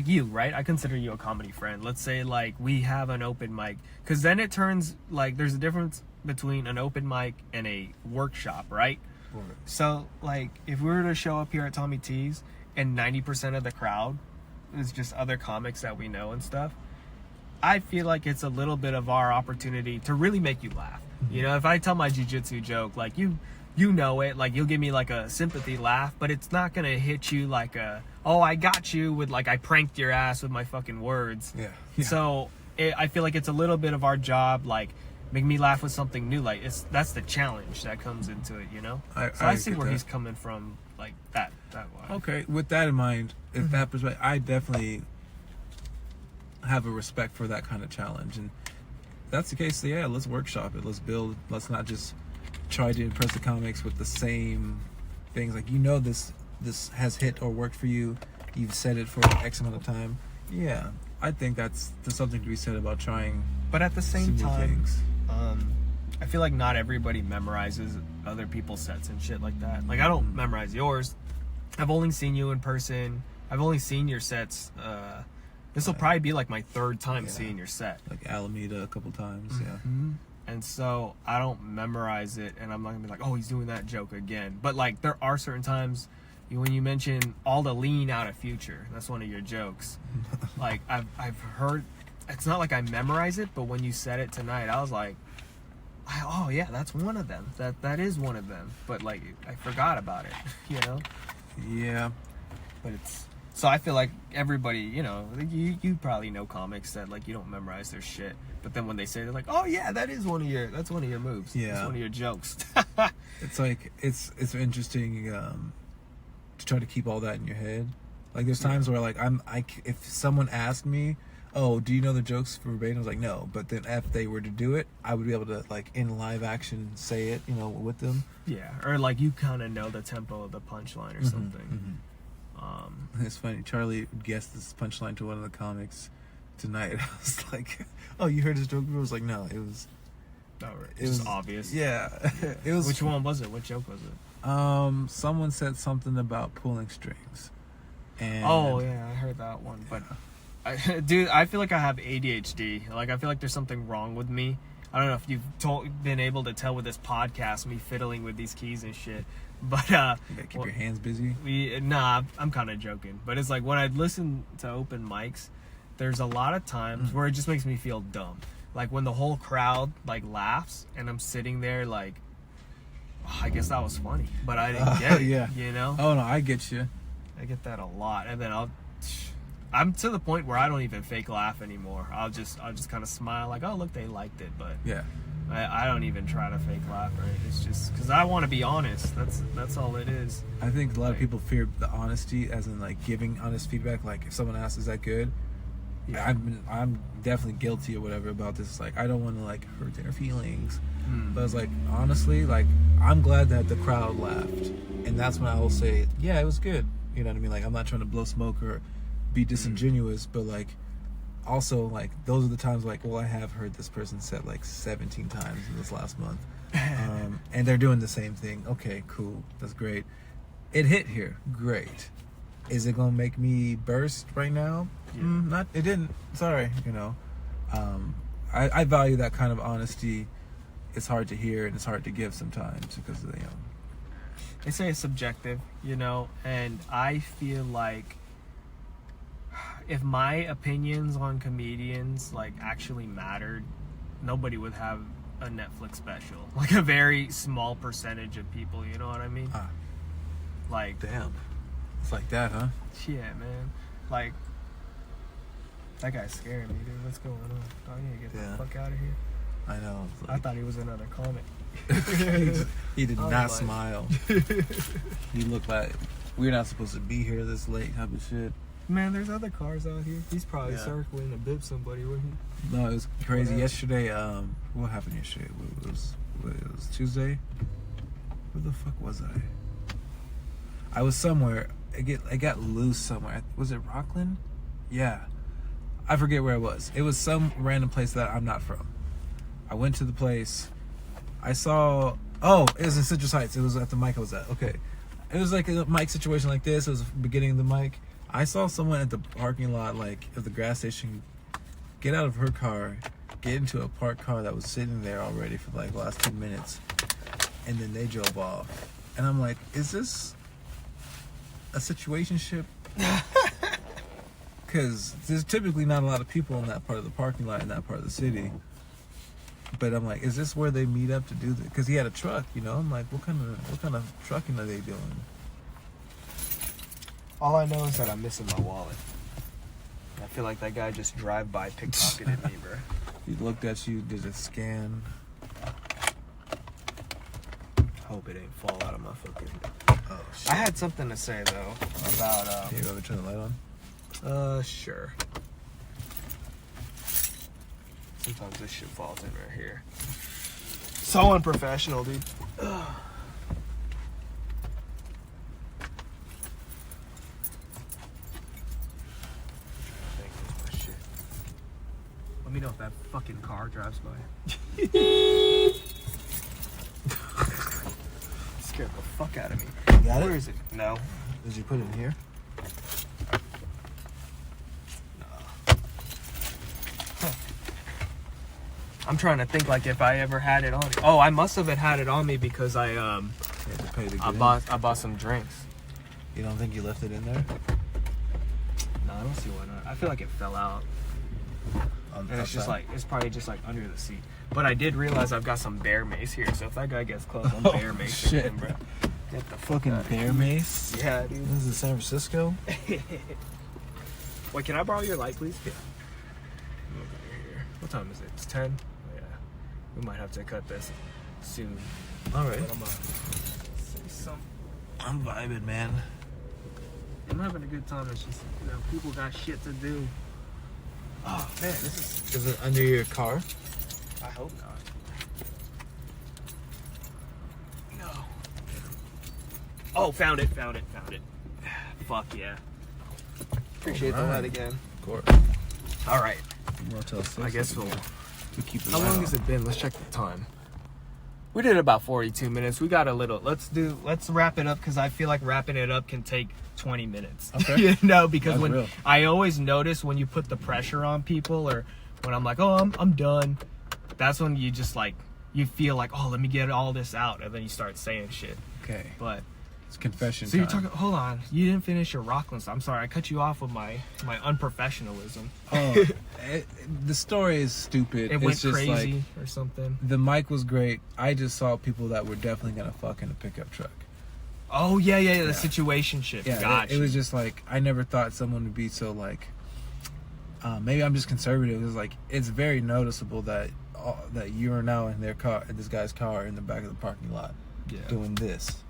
you, right? I consider you a comedy friend. Let's say like we have an open mic, because then it turns like there's a difference between an open mic and a workshop, right? So, like, if we were to show up here at Tommy T's and 90% of the crowd is just other comics that we know and stuff, I feel like it's a little bit of our opportunity to really make you laugh. Mm-hmm. You know, if I tell my jiu-jitsu joke, like, you know it, like, you'll give me, like, a sympathy laugh, but it's not going to hit you like a, oh, I got you with, like, I pranked your ass with my fucking words. Yeah. So, I feel like it's a little bit of our job, like, make me laugh with something new. Like that's the challenge that comes into it, you know. I see where he's coming from, like that way. Okay, with that in mind, if that perspective, I definitely have a respect for that kind of challenge, and if that's the case. So yeah, let's workshop it. Let's build. Let's not just try to impress the comics with the same things. Like, you know, this has hit or worked for you. You've said it for X amount of time. Yeah, I think there's something to be said about trying. But at the same time, things. I feel like not everybody memorizes other people's sets and shit like that. Like, I don't memorize yours. I've only seen you in person. I've only seen your sets. This will probably be like my 3rd time seeing your set. Like Alameda a couple times, mm-hmm. And so I don't memorize it, and I'm not gonna be like, oh, he's doing that joke again. But like, there are certain times when you mention all the lean out of Future. That's one of your jokes. Like, I've heard. It's not like I memorize it, but when you said it tonight, I was like, oh yeah, that's one of them. That is one of them. But like, I forgot about it, you know? Yeah. But so I feel like everybody, you know, you probably know comics that like you don't memorize their shit, but then when they say, they're like, oh yeah, that's one of your moves. Yeah. That's one of your jokes. It's like, it's interesting to try to keep all that in your head. Like, there's times where like if someone asked me, oh, do you know the jokes verbatim? I was like, no. But then if they were to do it, I would be able to, like, in live action, say it, you know, with them. Yeah, or like you kind of know the tempo of the punchline or something. It's funny. Charlie guessed this punchline to one of the comics tonight. I was like, oh, you heard his joke? I was like, no, it was... Oh, right. It was obvious. Yeah. It was. Which one was it? What joke was it? Someone said something about pulling strings. And oh, yeah, I heard that one. But... dude, I feel like I have ADHD. Like, I feel like there's something wrong with me. I don't know if you've been able to tell with this podcast, me fiddling with these keys and shit. But you gotta keep your hands busy. I'm kind of joking. But it's like, when I listen to open mics, there's a lot of times where it just makes me feel dumb. Like, when the whole crowd like laughs and I'm sitting there like, oh, I guess that was funny, but I didn't get it. Yeah. You know? Oh no, I get you. I get that a lot, and then I'm to the point where I don't even fake laugh anymore. I'll just kind of smile like, oh look, they liked it, but yeah, I don't even try to fake laugh. Right? It's just because I want to be honest. That's all it is. I think a lot of people fear the honesty, as in like giving honest feedback. Like, if someone asks, "Is that good?" Yeah. I'm definitely guilty or whatever about this. Like, I don't want to like hurt their feelings, but it's like, honestly, like, I'm glad that the crowd laughed, and that's when I will say, yeah, it was good. You know what I mean? Like, I'm not trying to blow smoke or be disingenuous, but like, also, like, those are the times like, well, I have heard this person said like 17 times in this last month, and they're doing the same thing. Okay, cool, that's great. It hit here, great. Is it gonna make me burst right now? Not. It didn't. Sorry, you know. I value that kind of honesty. It's hard to hear and it's hard to give sometimes because of, you know. They say it's subjective, you know, and I feel like if my opinions on comedians like actually mattered, nobody would have a Netflix special. Like, a very small percentage of people, you know what I mean? Like, damn, it's like that, huh? Yeah, man. Like, That guy's scaring me, dude. What's going on? Do I need to get the fuck out of here? I know. Like, I thought he was another comic. he did not smile. He looked like we're not supposed to be here this late type of shit. Man, there's other cars out here. He's probably circling to bib somebody, wouldn't he? No, it was crazy. Yesterday, what happened yesterday? It was Tuesday? Where the fuck was I? I was somewhere. I got loose somewhere. Was it Rockland? Yeah. I forget where it was. It was some random place that I'm not from. I went to the place. I saw... Oh, it was in Citrus Heights. It was at the mic I was at. Okay. It was like a mic situation like this. It was the beginning of the mic. I saw someone at the parking lot, like, of the gas station, get out of her car, get into a parked car that was sitting there already for, like, the last 10 minutes. And then they drove off. And I'm like, is this a situationship? Because there's typically not a lot of people in that part of the parking lot in that part of the city. But I'm like, is this where they meet up to do this? Because he had a truck, you know. I'm like, what kind of trucking are they doing? All I know is that I'm missing my wallet. I feel like that guy just drive-by pickpocketed me, bro. He looked at you, did a scan. Hope it ain't fall out of my fucking... Oh, shit. I had something to say, though, about... Can you ever turn the light on? Sure. Sometimes this shit falls in right here. So unprofessional, dude. Ugh. Let me know if that fucking car drives by. Scared the fuck out of me. Got it? Where is it? No. Did you put it in here? No. Huh. I'm trying to think like if I ever had it on. Oh, I must have had it on me because I bought some drinks. You don't think you left it in there? No, I don't see why not. I feel like it fell out. And it's just like, it's probably just like under the seat. But I did realize I've got some bear mace here, so if that guy gets close, I'm bear mace. Shit, bro. Get the fucking bear mace? Yeah, dude. This is San Francisco? Wait, can I borrow your light, please? Yeah. What time is it? It's 10? Yeah. We might have to cut this soon. Alright. But I'm gonna say something. I'm vibing, man. I'm having a good time. It's just, you know, people got shit to do. Oh, man, this Is it under your car? I hope not. No. Oh, found it. Fuck yeah. Appreciate the light again. Of course. All right. Motel 6. I guess we'll... keep the How light long on. has it been? Let's check the time. We did about 42 minutes. We got a little... Let's wrap it up because I feel like wrapping it up can take 20 minutes. Okay. You know, because That's when real. I always notice when you put the pressure on people or when I'm like, oh, I'm done. That's when you just like, you feel like, oh, let me get all this out. And then you start saying shit. Okay. But... It's confession So time. you're talking... Hold on. You didn't finish your Rockland stuff. I'm sorry. I cut you off with my unprofessionalism. Oh, the story is stupid. It went it's just crazy like, or something. the mic was great. I just saw people that were definitely gonna fuck in a pickup truck. Oh, yeah. The situationship. Yeah, Gotcha. it was just like, I never thought someone would be so like, maybe I'm just conservative. It was like, it's very noticeable that that you are now in their car, in this guy's car in the back of the parking lot, doing this.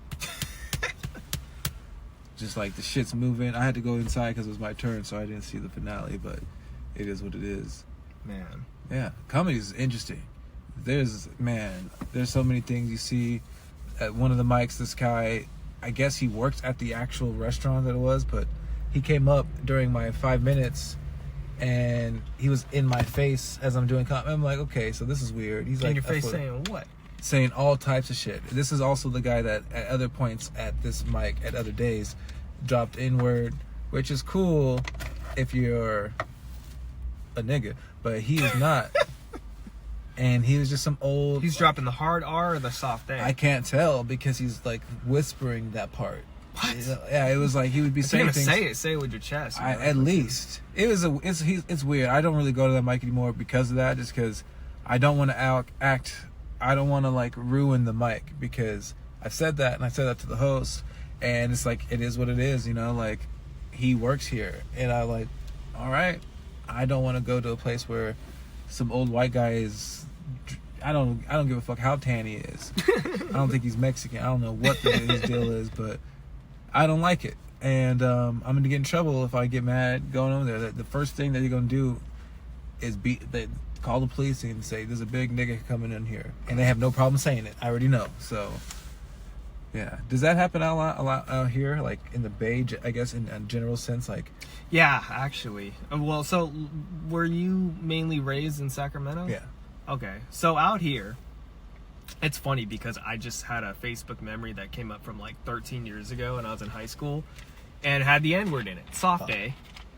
Just like the shit's moving. I had to go inside because it was my turn, so I didn't see the finale, but it is what it is. Man. Yeah, comedy is interesting. There's so many things you see. At one of the mics, this guy, I guess he worked at the actual restaurant that it was, but he came up during my 5 minutes and he was in my face as I'm doing comedy. I'm like, okay, so this is weird. He's like, In your face saying what? saying all types of shit. This is also the guy that at other points at this mic at other days dropped N-word, which is cool if you're a nigga, but he is not. And he was just some old... He's dropping the hard R or the soft A? I can't tell because he's like whispering that part. What? Yeah, it was like he would be If you're saying gonna things. say it with your chest. You know? At least it's weird. I don't really go to that mic anymore because of that. Just because I don't want to act. I don't want to like ruin the mic because I said that and I said that to the host, and it's like it is what it is. You know, like he works here, and I like, all right, I don't want to go to a place where some old white guy is. I don't give a fuck how tan he is. I don't think he's Mexican. I don't know what his deal is, but I don't like it. And I'm going to get in trouble if I get mad going over there. The first thing that you're going to do is call the police and say, there's a big nigga coming in here. And they have no problem saying it. I already know. So, yeah. Does that happen a lot out here? Like in the Bay, I guess, in a general sense? Like, yeah, actually. Well, so were you mainly raised in Sacramento? yeah. Okay. So out here, it's funny because I just had a Facebook memory that came up from like 13 years ago when I was in high school and had the N-word in it, soft A,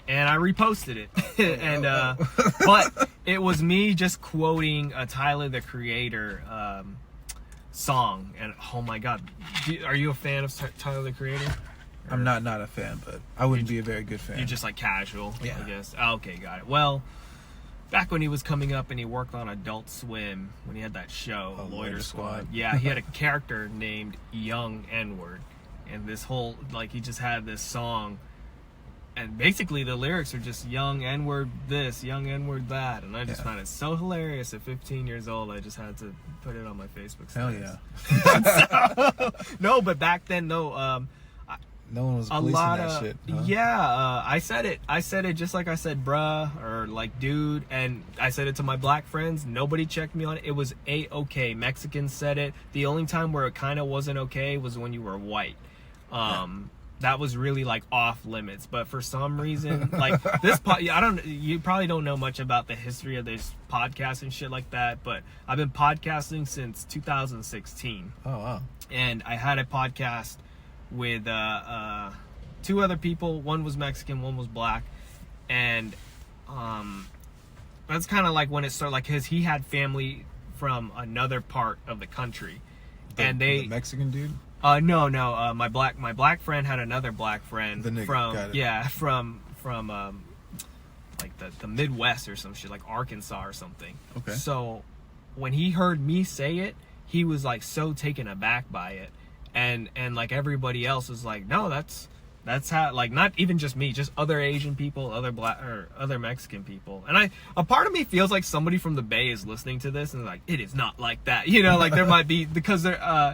and I reposted it. And but it was me just quoting a Tyler the Creator song, and oh my god, are you a fan of Tyler the Creator? I'm not a fan, but I wouldn't be a very good fan. You're just like casual, yeah. I guess. Oh, okay, got it. Well, back when he was coming up and he worked on Adult Swim, when he had that show, Loiter Squad. Yeah, he had a character named Young N-Word. And this whole, like, he just had this song. And basically the lyrics are just young N-word this, young N-word that. And I just found it so hilarious at 15 years old. I just had to put it on my Facebook status. Hell yeah. No, but back then, no, no one was policing that shit. Huh? Yeah, I said it just like I said bruh or like dude, and I said it to my black friends. Nobody checked me on it. It was okay. Mexicans said it. The only time where it kind of wasn't okay was when you were white. That was really like off limits. But for some reason, like this you probably don't know much about the history of this podcast and shit like that, but I've been podcasting since 2016. Oh wow. And I had a podcast with two other people. One was Mexican, one was black, and that's kind of like when it started, like, cause he had family from another part of the country, and the Mexican dude. No, my black friend had another black friend the nigga, from got it. Yeah, from like the Midwest or some shit, like Arkansas or something. Okay. So when he heard me say it, he was like so taken aback by it. And like everybody else was like, no, that's how, like, not even just me, just other Asian people, other black or other Mexican people. And a part of me feels like somebody from the Bay is listening to this and like, it is not like that, you know, like there might be, because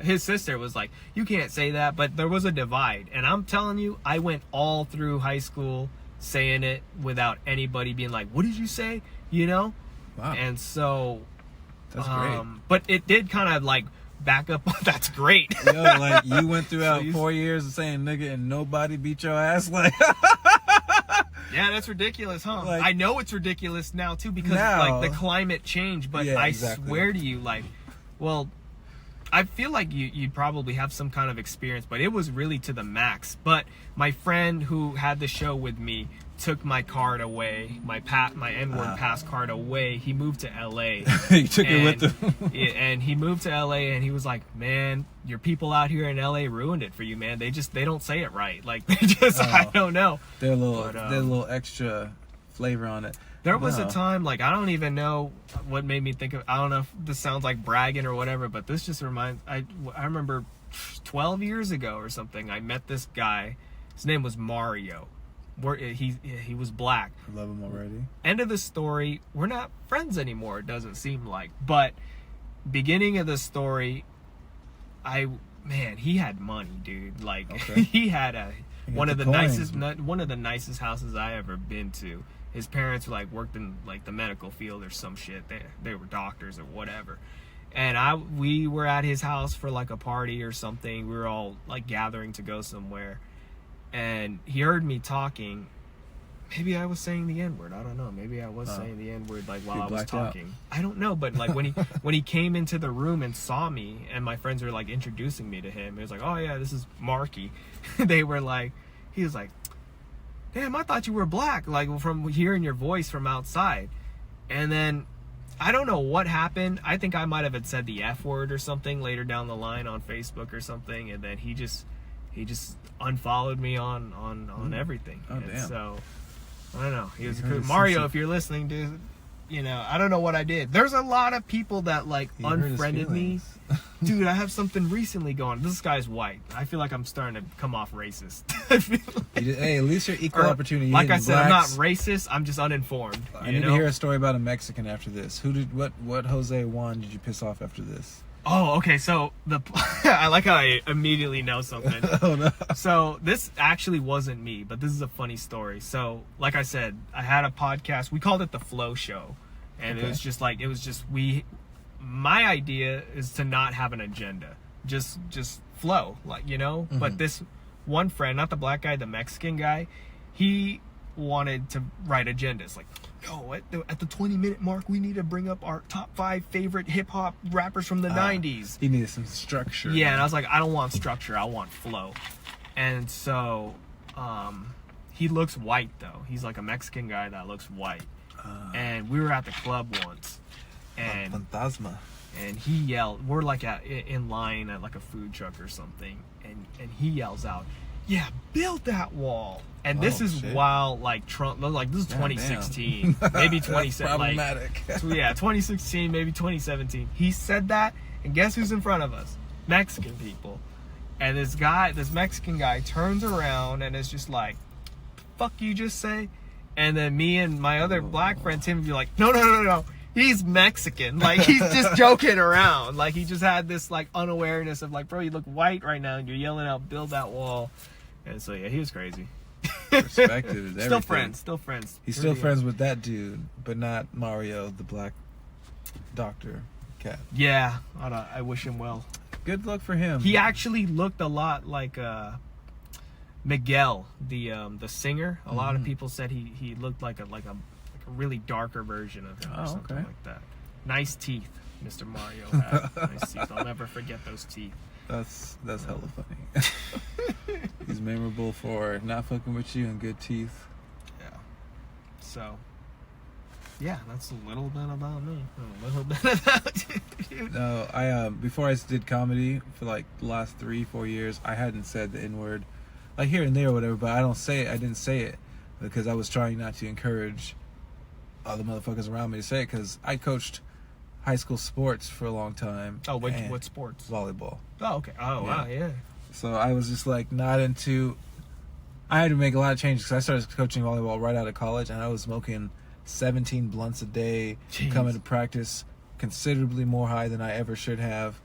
his sister was like, you can't say that, but there was a divide. And I'm telling you, I went all through high school saying it without anybody being like, what did you say, you know? Wow. And so that's great. But it did kind of like back up. That's great. Yo, like you went throughout 4 years of saying nigga and nobody beat your ass. Like, yeah, that's ridiculous, huh? Like, I know it's ridiculous now too because like the climate change. But yeah, I exactly. swear to you, like, well, I feel like you probably have some kind of experience, but it was really to the max. But my friend who had the show with me took my card away, my N-word pass card away. He moved to LA. He took it with him. And he moved to LA and he was like, man, your people out here in LA ruined it for you, man. They don't say it right. Like, they just, I don't know. They're a little extra flavor on it. There was a time, like, I don't even know what made me think of, I don't know if this sounds like bragging or whatever, but this just reminds, I remember 12 years ago or something, I met this guy. His name was Mario. He was black. I love him already. End of the story. We're not friends anymore, it doesn't seem like. But beginning of the story, he had money, dude. Like, okay. he had one of the coins. nicest houses I ever been to. His parents like worked in like the medical field or some shit. They were doctors or whatever. And we were at his house for like a party or something. We were all like gathering to go somewhere. And he heard me talking. Maybe I was saying the N-word. I don't know. Maybe I was saying the N-word like while I was talking. I don't know. But like when he came into the room and saw me and my friends were like introducing me to him, it was like, oh yeah, this is Marky. He was like, damn, I thought you were black, like from hearing your voice from outside. And then I don't know what happened. I think I might have had said the F word or something later down the line on Facebook or something. And then he just unfollowed me on everything. Oh, damn. So I don't know. He was heard his Mario, sense if you're listening, dude, You know, I don't know what I did. There's a lot of people that like He hurt his unfriended me. feelings. Dude, I have something recently going. This guy's white. I feel like I'm starting to come off racist. I feel like, Hey, at least you're equal or, opportunity. like I said, I'm not Blacks. racist. I'm just uninformed. I need to hear a story about a Mexican after this. What Jose Juan did you piss off after this? Oh, okay. So I like how I immediately know something. Oh no. So this actually wasn't me, but this is a funny story. So, like I said, I had a podcast. We called it the Flow Show, and Okay. it was just my idea is to not have an agenda, just flow, like, you know. Mm-hmm. But this one friend, not the black guy, the Mexican guy, he wanted to write agendas, like, yo, at the 20-minute mark, we need to bring up our top 5 favorite hip hop rappers from the 90s. He needed some structure. Yeah, and I was like, I don't want structure, I want flow. And so, he looks white though. He's like a Mexican guy that looks white. And we were at the club once, and Fantasma. and he yelled. We're like in line at like a food truck or something, and he yells out, "Yeah, build that wall!" And this is shit. while like Trump, like this is God 2016, damn. maybe That's 2017, like problematic. yeah, 2016, maybe 2017. He said that, and guess who's in front of us? Mexican people. And this Mexican guy turns around and is just like, "Fuck you just say?" And then me and my other black friend Tim would be like, no, he's Mexican. Like, he's just joking around. Like, he just had this like unawareness of like, bro, you look white right now and you're yelling out, "Build that wall." And so yeah, he was crazy. Perspective is everything. Still friends. He's still friends with that dude, but not Mario, the black doctor cat. Yeah, I wish him well. Good luck for him. He actually looked a lot like Miguel, the singer. A lot of people said he looked like a really darker version of him, or something okay. like that. Nice teeth, Mr. Mario had. Nice teeth. I'll never forget those teeth. That's hella funny. He's memorable for not fucking with you and good teeth. Yeah. So, yeah, that's a little bit about me. A little bit about you. No, I before I did comedy for like the last 3-4 years, I hadn't said the N-word, like here and there or whatever, but I didn't say it because I was trying not to encourage other motherfuckers around me to say it, because I coached high school sports for a long time. Oh, and what sports? volleyball. Oh, okay. Oh, wow, yeah. So I was just like not into. I had to make a lot of changes because I started coaching volleyball right out of college, and I was smoking 17 blunts a day, Jeez. coming to practice considerably more high than I ever should have,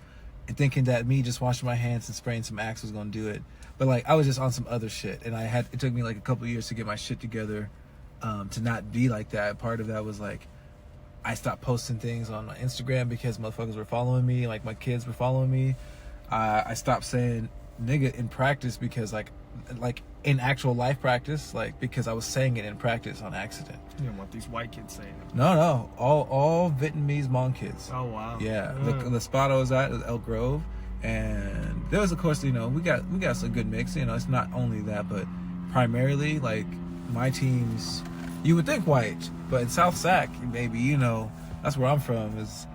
and thinking that me just washing my hands and spraying some Axe was going to do it. But like I was just on some other shit, and it took me like a couple years to get my shit together, to not be like that. Part of that was like I stopped posting things on my Instagram because motherfuckers were following me, like my kids were following me. I stopped saying nigga in practice because like in actual life practice, like because I was saying it in practice on accident. You know what these white kids saying? No, all Vietnamese Hmong kids. Oh, wow. Yeah, the spot I was at is Elk Grove, and there was, of course, we got some good mix. It's not only that, but primarily like my teams, you would think white, but in South Sac, maybe that's where I'm from. Is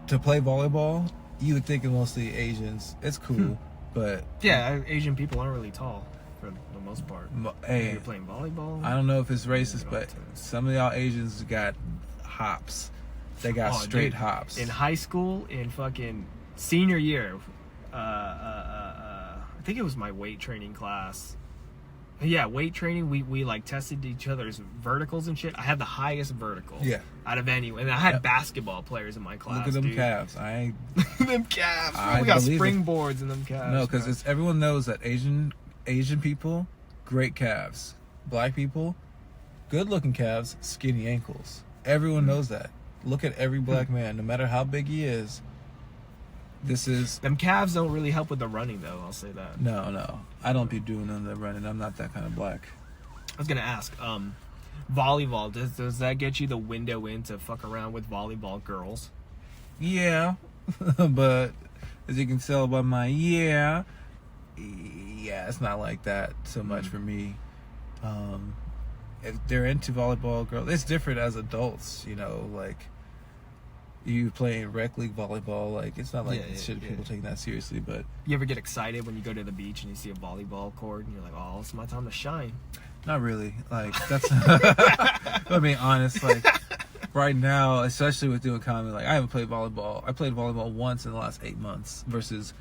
to play volleyball, you would think of mostly Asians. It's cool, but Yeah, Asian people aren't really tall for the most part. hey, You're playing volleyball. I don't know if it's racist, You're but not tennis. some of y'all Asians got hops. They got straight dude, hops. In high school, in fucking senior year, I think it was my weight training class. Yeah, weight training. We like tested each other's verticals and shit. I had the highest vertical. Yeah. Out of anyone, and I had Yep. basketball players in my class. Look at them dude. calves. I ain't Them calves. I We got believe it. springboards in them calves. no, because man. it's everyone knows that Asian people, great calves. Black people, good looking calves, skinny ankles. Everyone knows that. Look at every black man, no matter how big he is. This is Them calves don't really help with the running, though. I'll say that. no. I don't be doing none of that running. I'm not that kind of black. I was gonna ask, volleyball. Does that get you the window in to fuck around with volleyball girls? Yeah, but as you can tell by my yeah, it's not like that so much for me. If they're into volleyball, girls, it's different as adults. Like you playing rec league volleyball, like it's not like people taking that seriously. But You ever get excited when you go to the beach and you see a volleyball court and you're like, oh, it's my time to shine? not really. Like that's. If I'm being honest, like right now, especially with doing comedy, like I haven't played volleyball. I played volleyball once in the last 8 months versus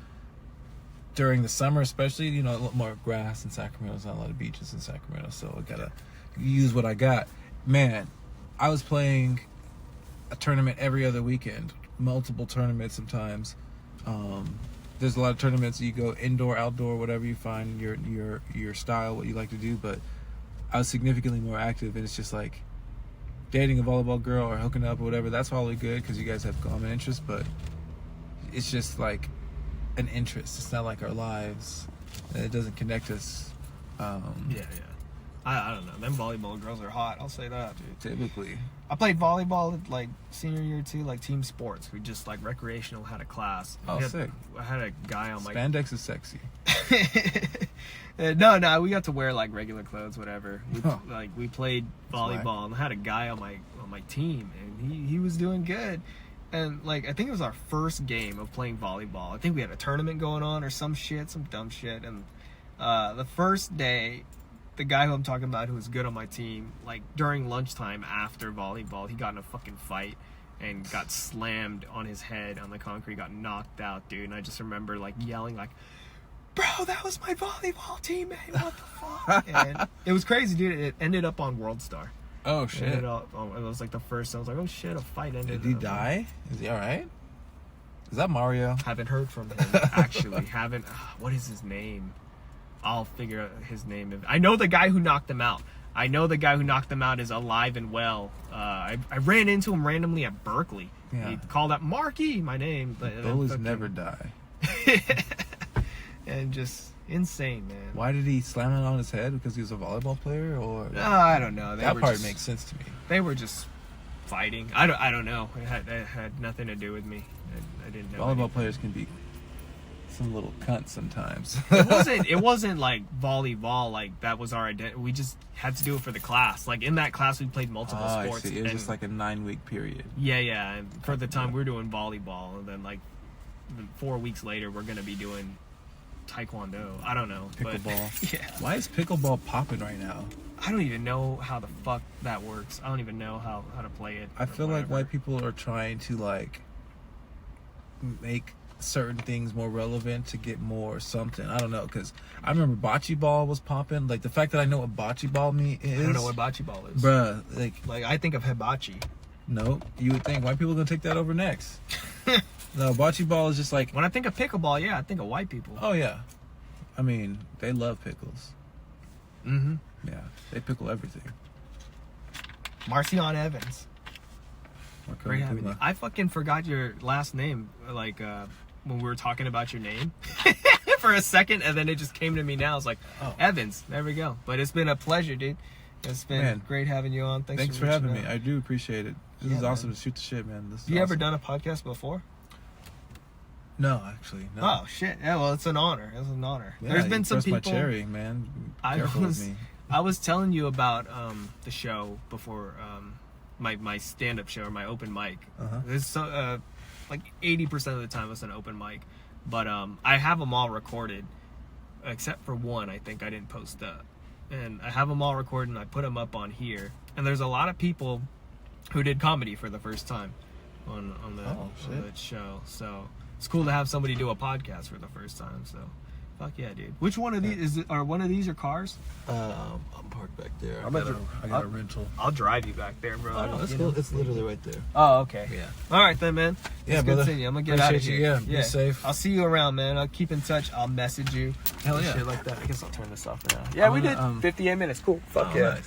during the summer, especially, you know, a lot more grass in Sacramento. There's not a lot of beaches in Sacramento, so I gotta use what I got. Man, I was playing a tournament every other weekend, multiple tournaments sometimes. There's a lot of tournaments you go indoor, outdoor, whatever you find your style, what you like to do. But I was significantly more active, and it's just like dating a volleyball girl or hooking up or whatever. That's probably good because you guys have common interests, but it's just like an interest. It's not like our lives. It doesn't connect us. Yeah. I don't know. Them volleyball girls are hot. I'll say that, dude. Typically. I played volleyball like senior year too, like team sports. We just like recreational had a class. Oh, sick. I had a guy on my Spandex is sexy. No, we got to wear like regular clothes, whatever. Oh. Like we played volleyball, and I had a guy on my team, and he was doing good. And like I think it was our first game of playing volleyball. I think we had a tournament going on or some dumb shit. And the first day, the guy who I'm talking about, who was good on my team, like during lunchtime after volleyball, he got in a fucking fight and got slammed on his head on the concrete, got knocked out, dude. And I just remember like yelling like, "Bro, that was my volleyball teammate, what the fuck?" And it was crazy, dude. It ended up on World Star. Oh shit. It was like the first, I was like, oh shit, a fight ended. Did he die? Is he alright? Is that Mario? Haven't heard from him, actually. What is his name? I'll figure out his name. I know the guy who knocked him out. I know the guy who knocked him out is alive and well. I ran into him randomly at Berkeley. Yeah. He called out Marky, my name. Bullies never die. And just insane, man. Why did he slam it on his head? Because he was a volleyball player, or I don't know. that part makes sense to me. They were just fighting. I don't know. It had nothing to do with me. I didn't know. Volleyball players can be some little cunts sometimes. It wasn't like volleyball, like that was our identity. We just had to do it for the class. Like in that class we played multiple sports. I see. It was just like a 9-week period. Yeah. And for the time we're doing volleyball, and then like 4 weeks later we're gonna be doing taekwondo. I don't know. Pickleball. But, yeah. Why is pickleball popping right now? I don't even know how the fuck that works. I don't even know how to play it. I feel like white people are trying to like make certain things more relevant to get more something. I don't know, because I remember bocce ball was popping. Like the fact that I know what bocce ball is. I don't know what bocce ball is. Bruh, like I think of hibachi. No, you would think white people are gonna take that over next. No, bocce ball is just like, when I think of pickleball, yeah, I think of white people. oh yeah, I mean they love pickles. Mm-hmm. Yeah, they pickle everything. Marcian Evans. Great having you. Marco. I fucking forgot your last name, like when we were talking about your name for a second, and then it just came to me now. I was like, Oh. Evans. There we go. But it's been a pleasure, dude. It's been Man. great having you on. Thanks for having me. reaching out. I do appreciate it. This Yeah, is awesome man. to shoot the shit, man. This is You ever awesome. done a podcast before? No, actually, no. Oh shit! Yeah, well, it's an honor. It's an honor. Yeah, There's you been some pressed people. my cherry, man. Be I careful was with me. I was telling you about the show before, my stand-up show or my open mic. Uh-huh. This so like 80% of the time it's an open mic, but I have them all recorded, except for one I think I didn't post up, and I have them all recorded and I put them up on here. And there's a lot of people who did comedy for the first time on the show, so it's cool to have somebody do a podcast for the first time. So fuck yeah, dude. Which one of these are one of these your cars? I'm parked back there. I got a rental. I'll drive you back there, bro. Oh, that's cool. It's literally right there. Oh, okay. Yeah. All right then, man. Yeah, It's good brother. seeing you. I'm gonna get out of Appreciate here. you. Yeah, be safe. I'll see you around, man. I'll keep in touch. I'll message you. Hell and yeah. Shit like that. I guess I'll turn this off for now. Yeah, we did 58 minutes. Cool. Fuck Oh, yeah. nice.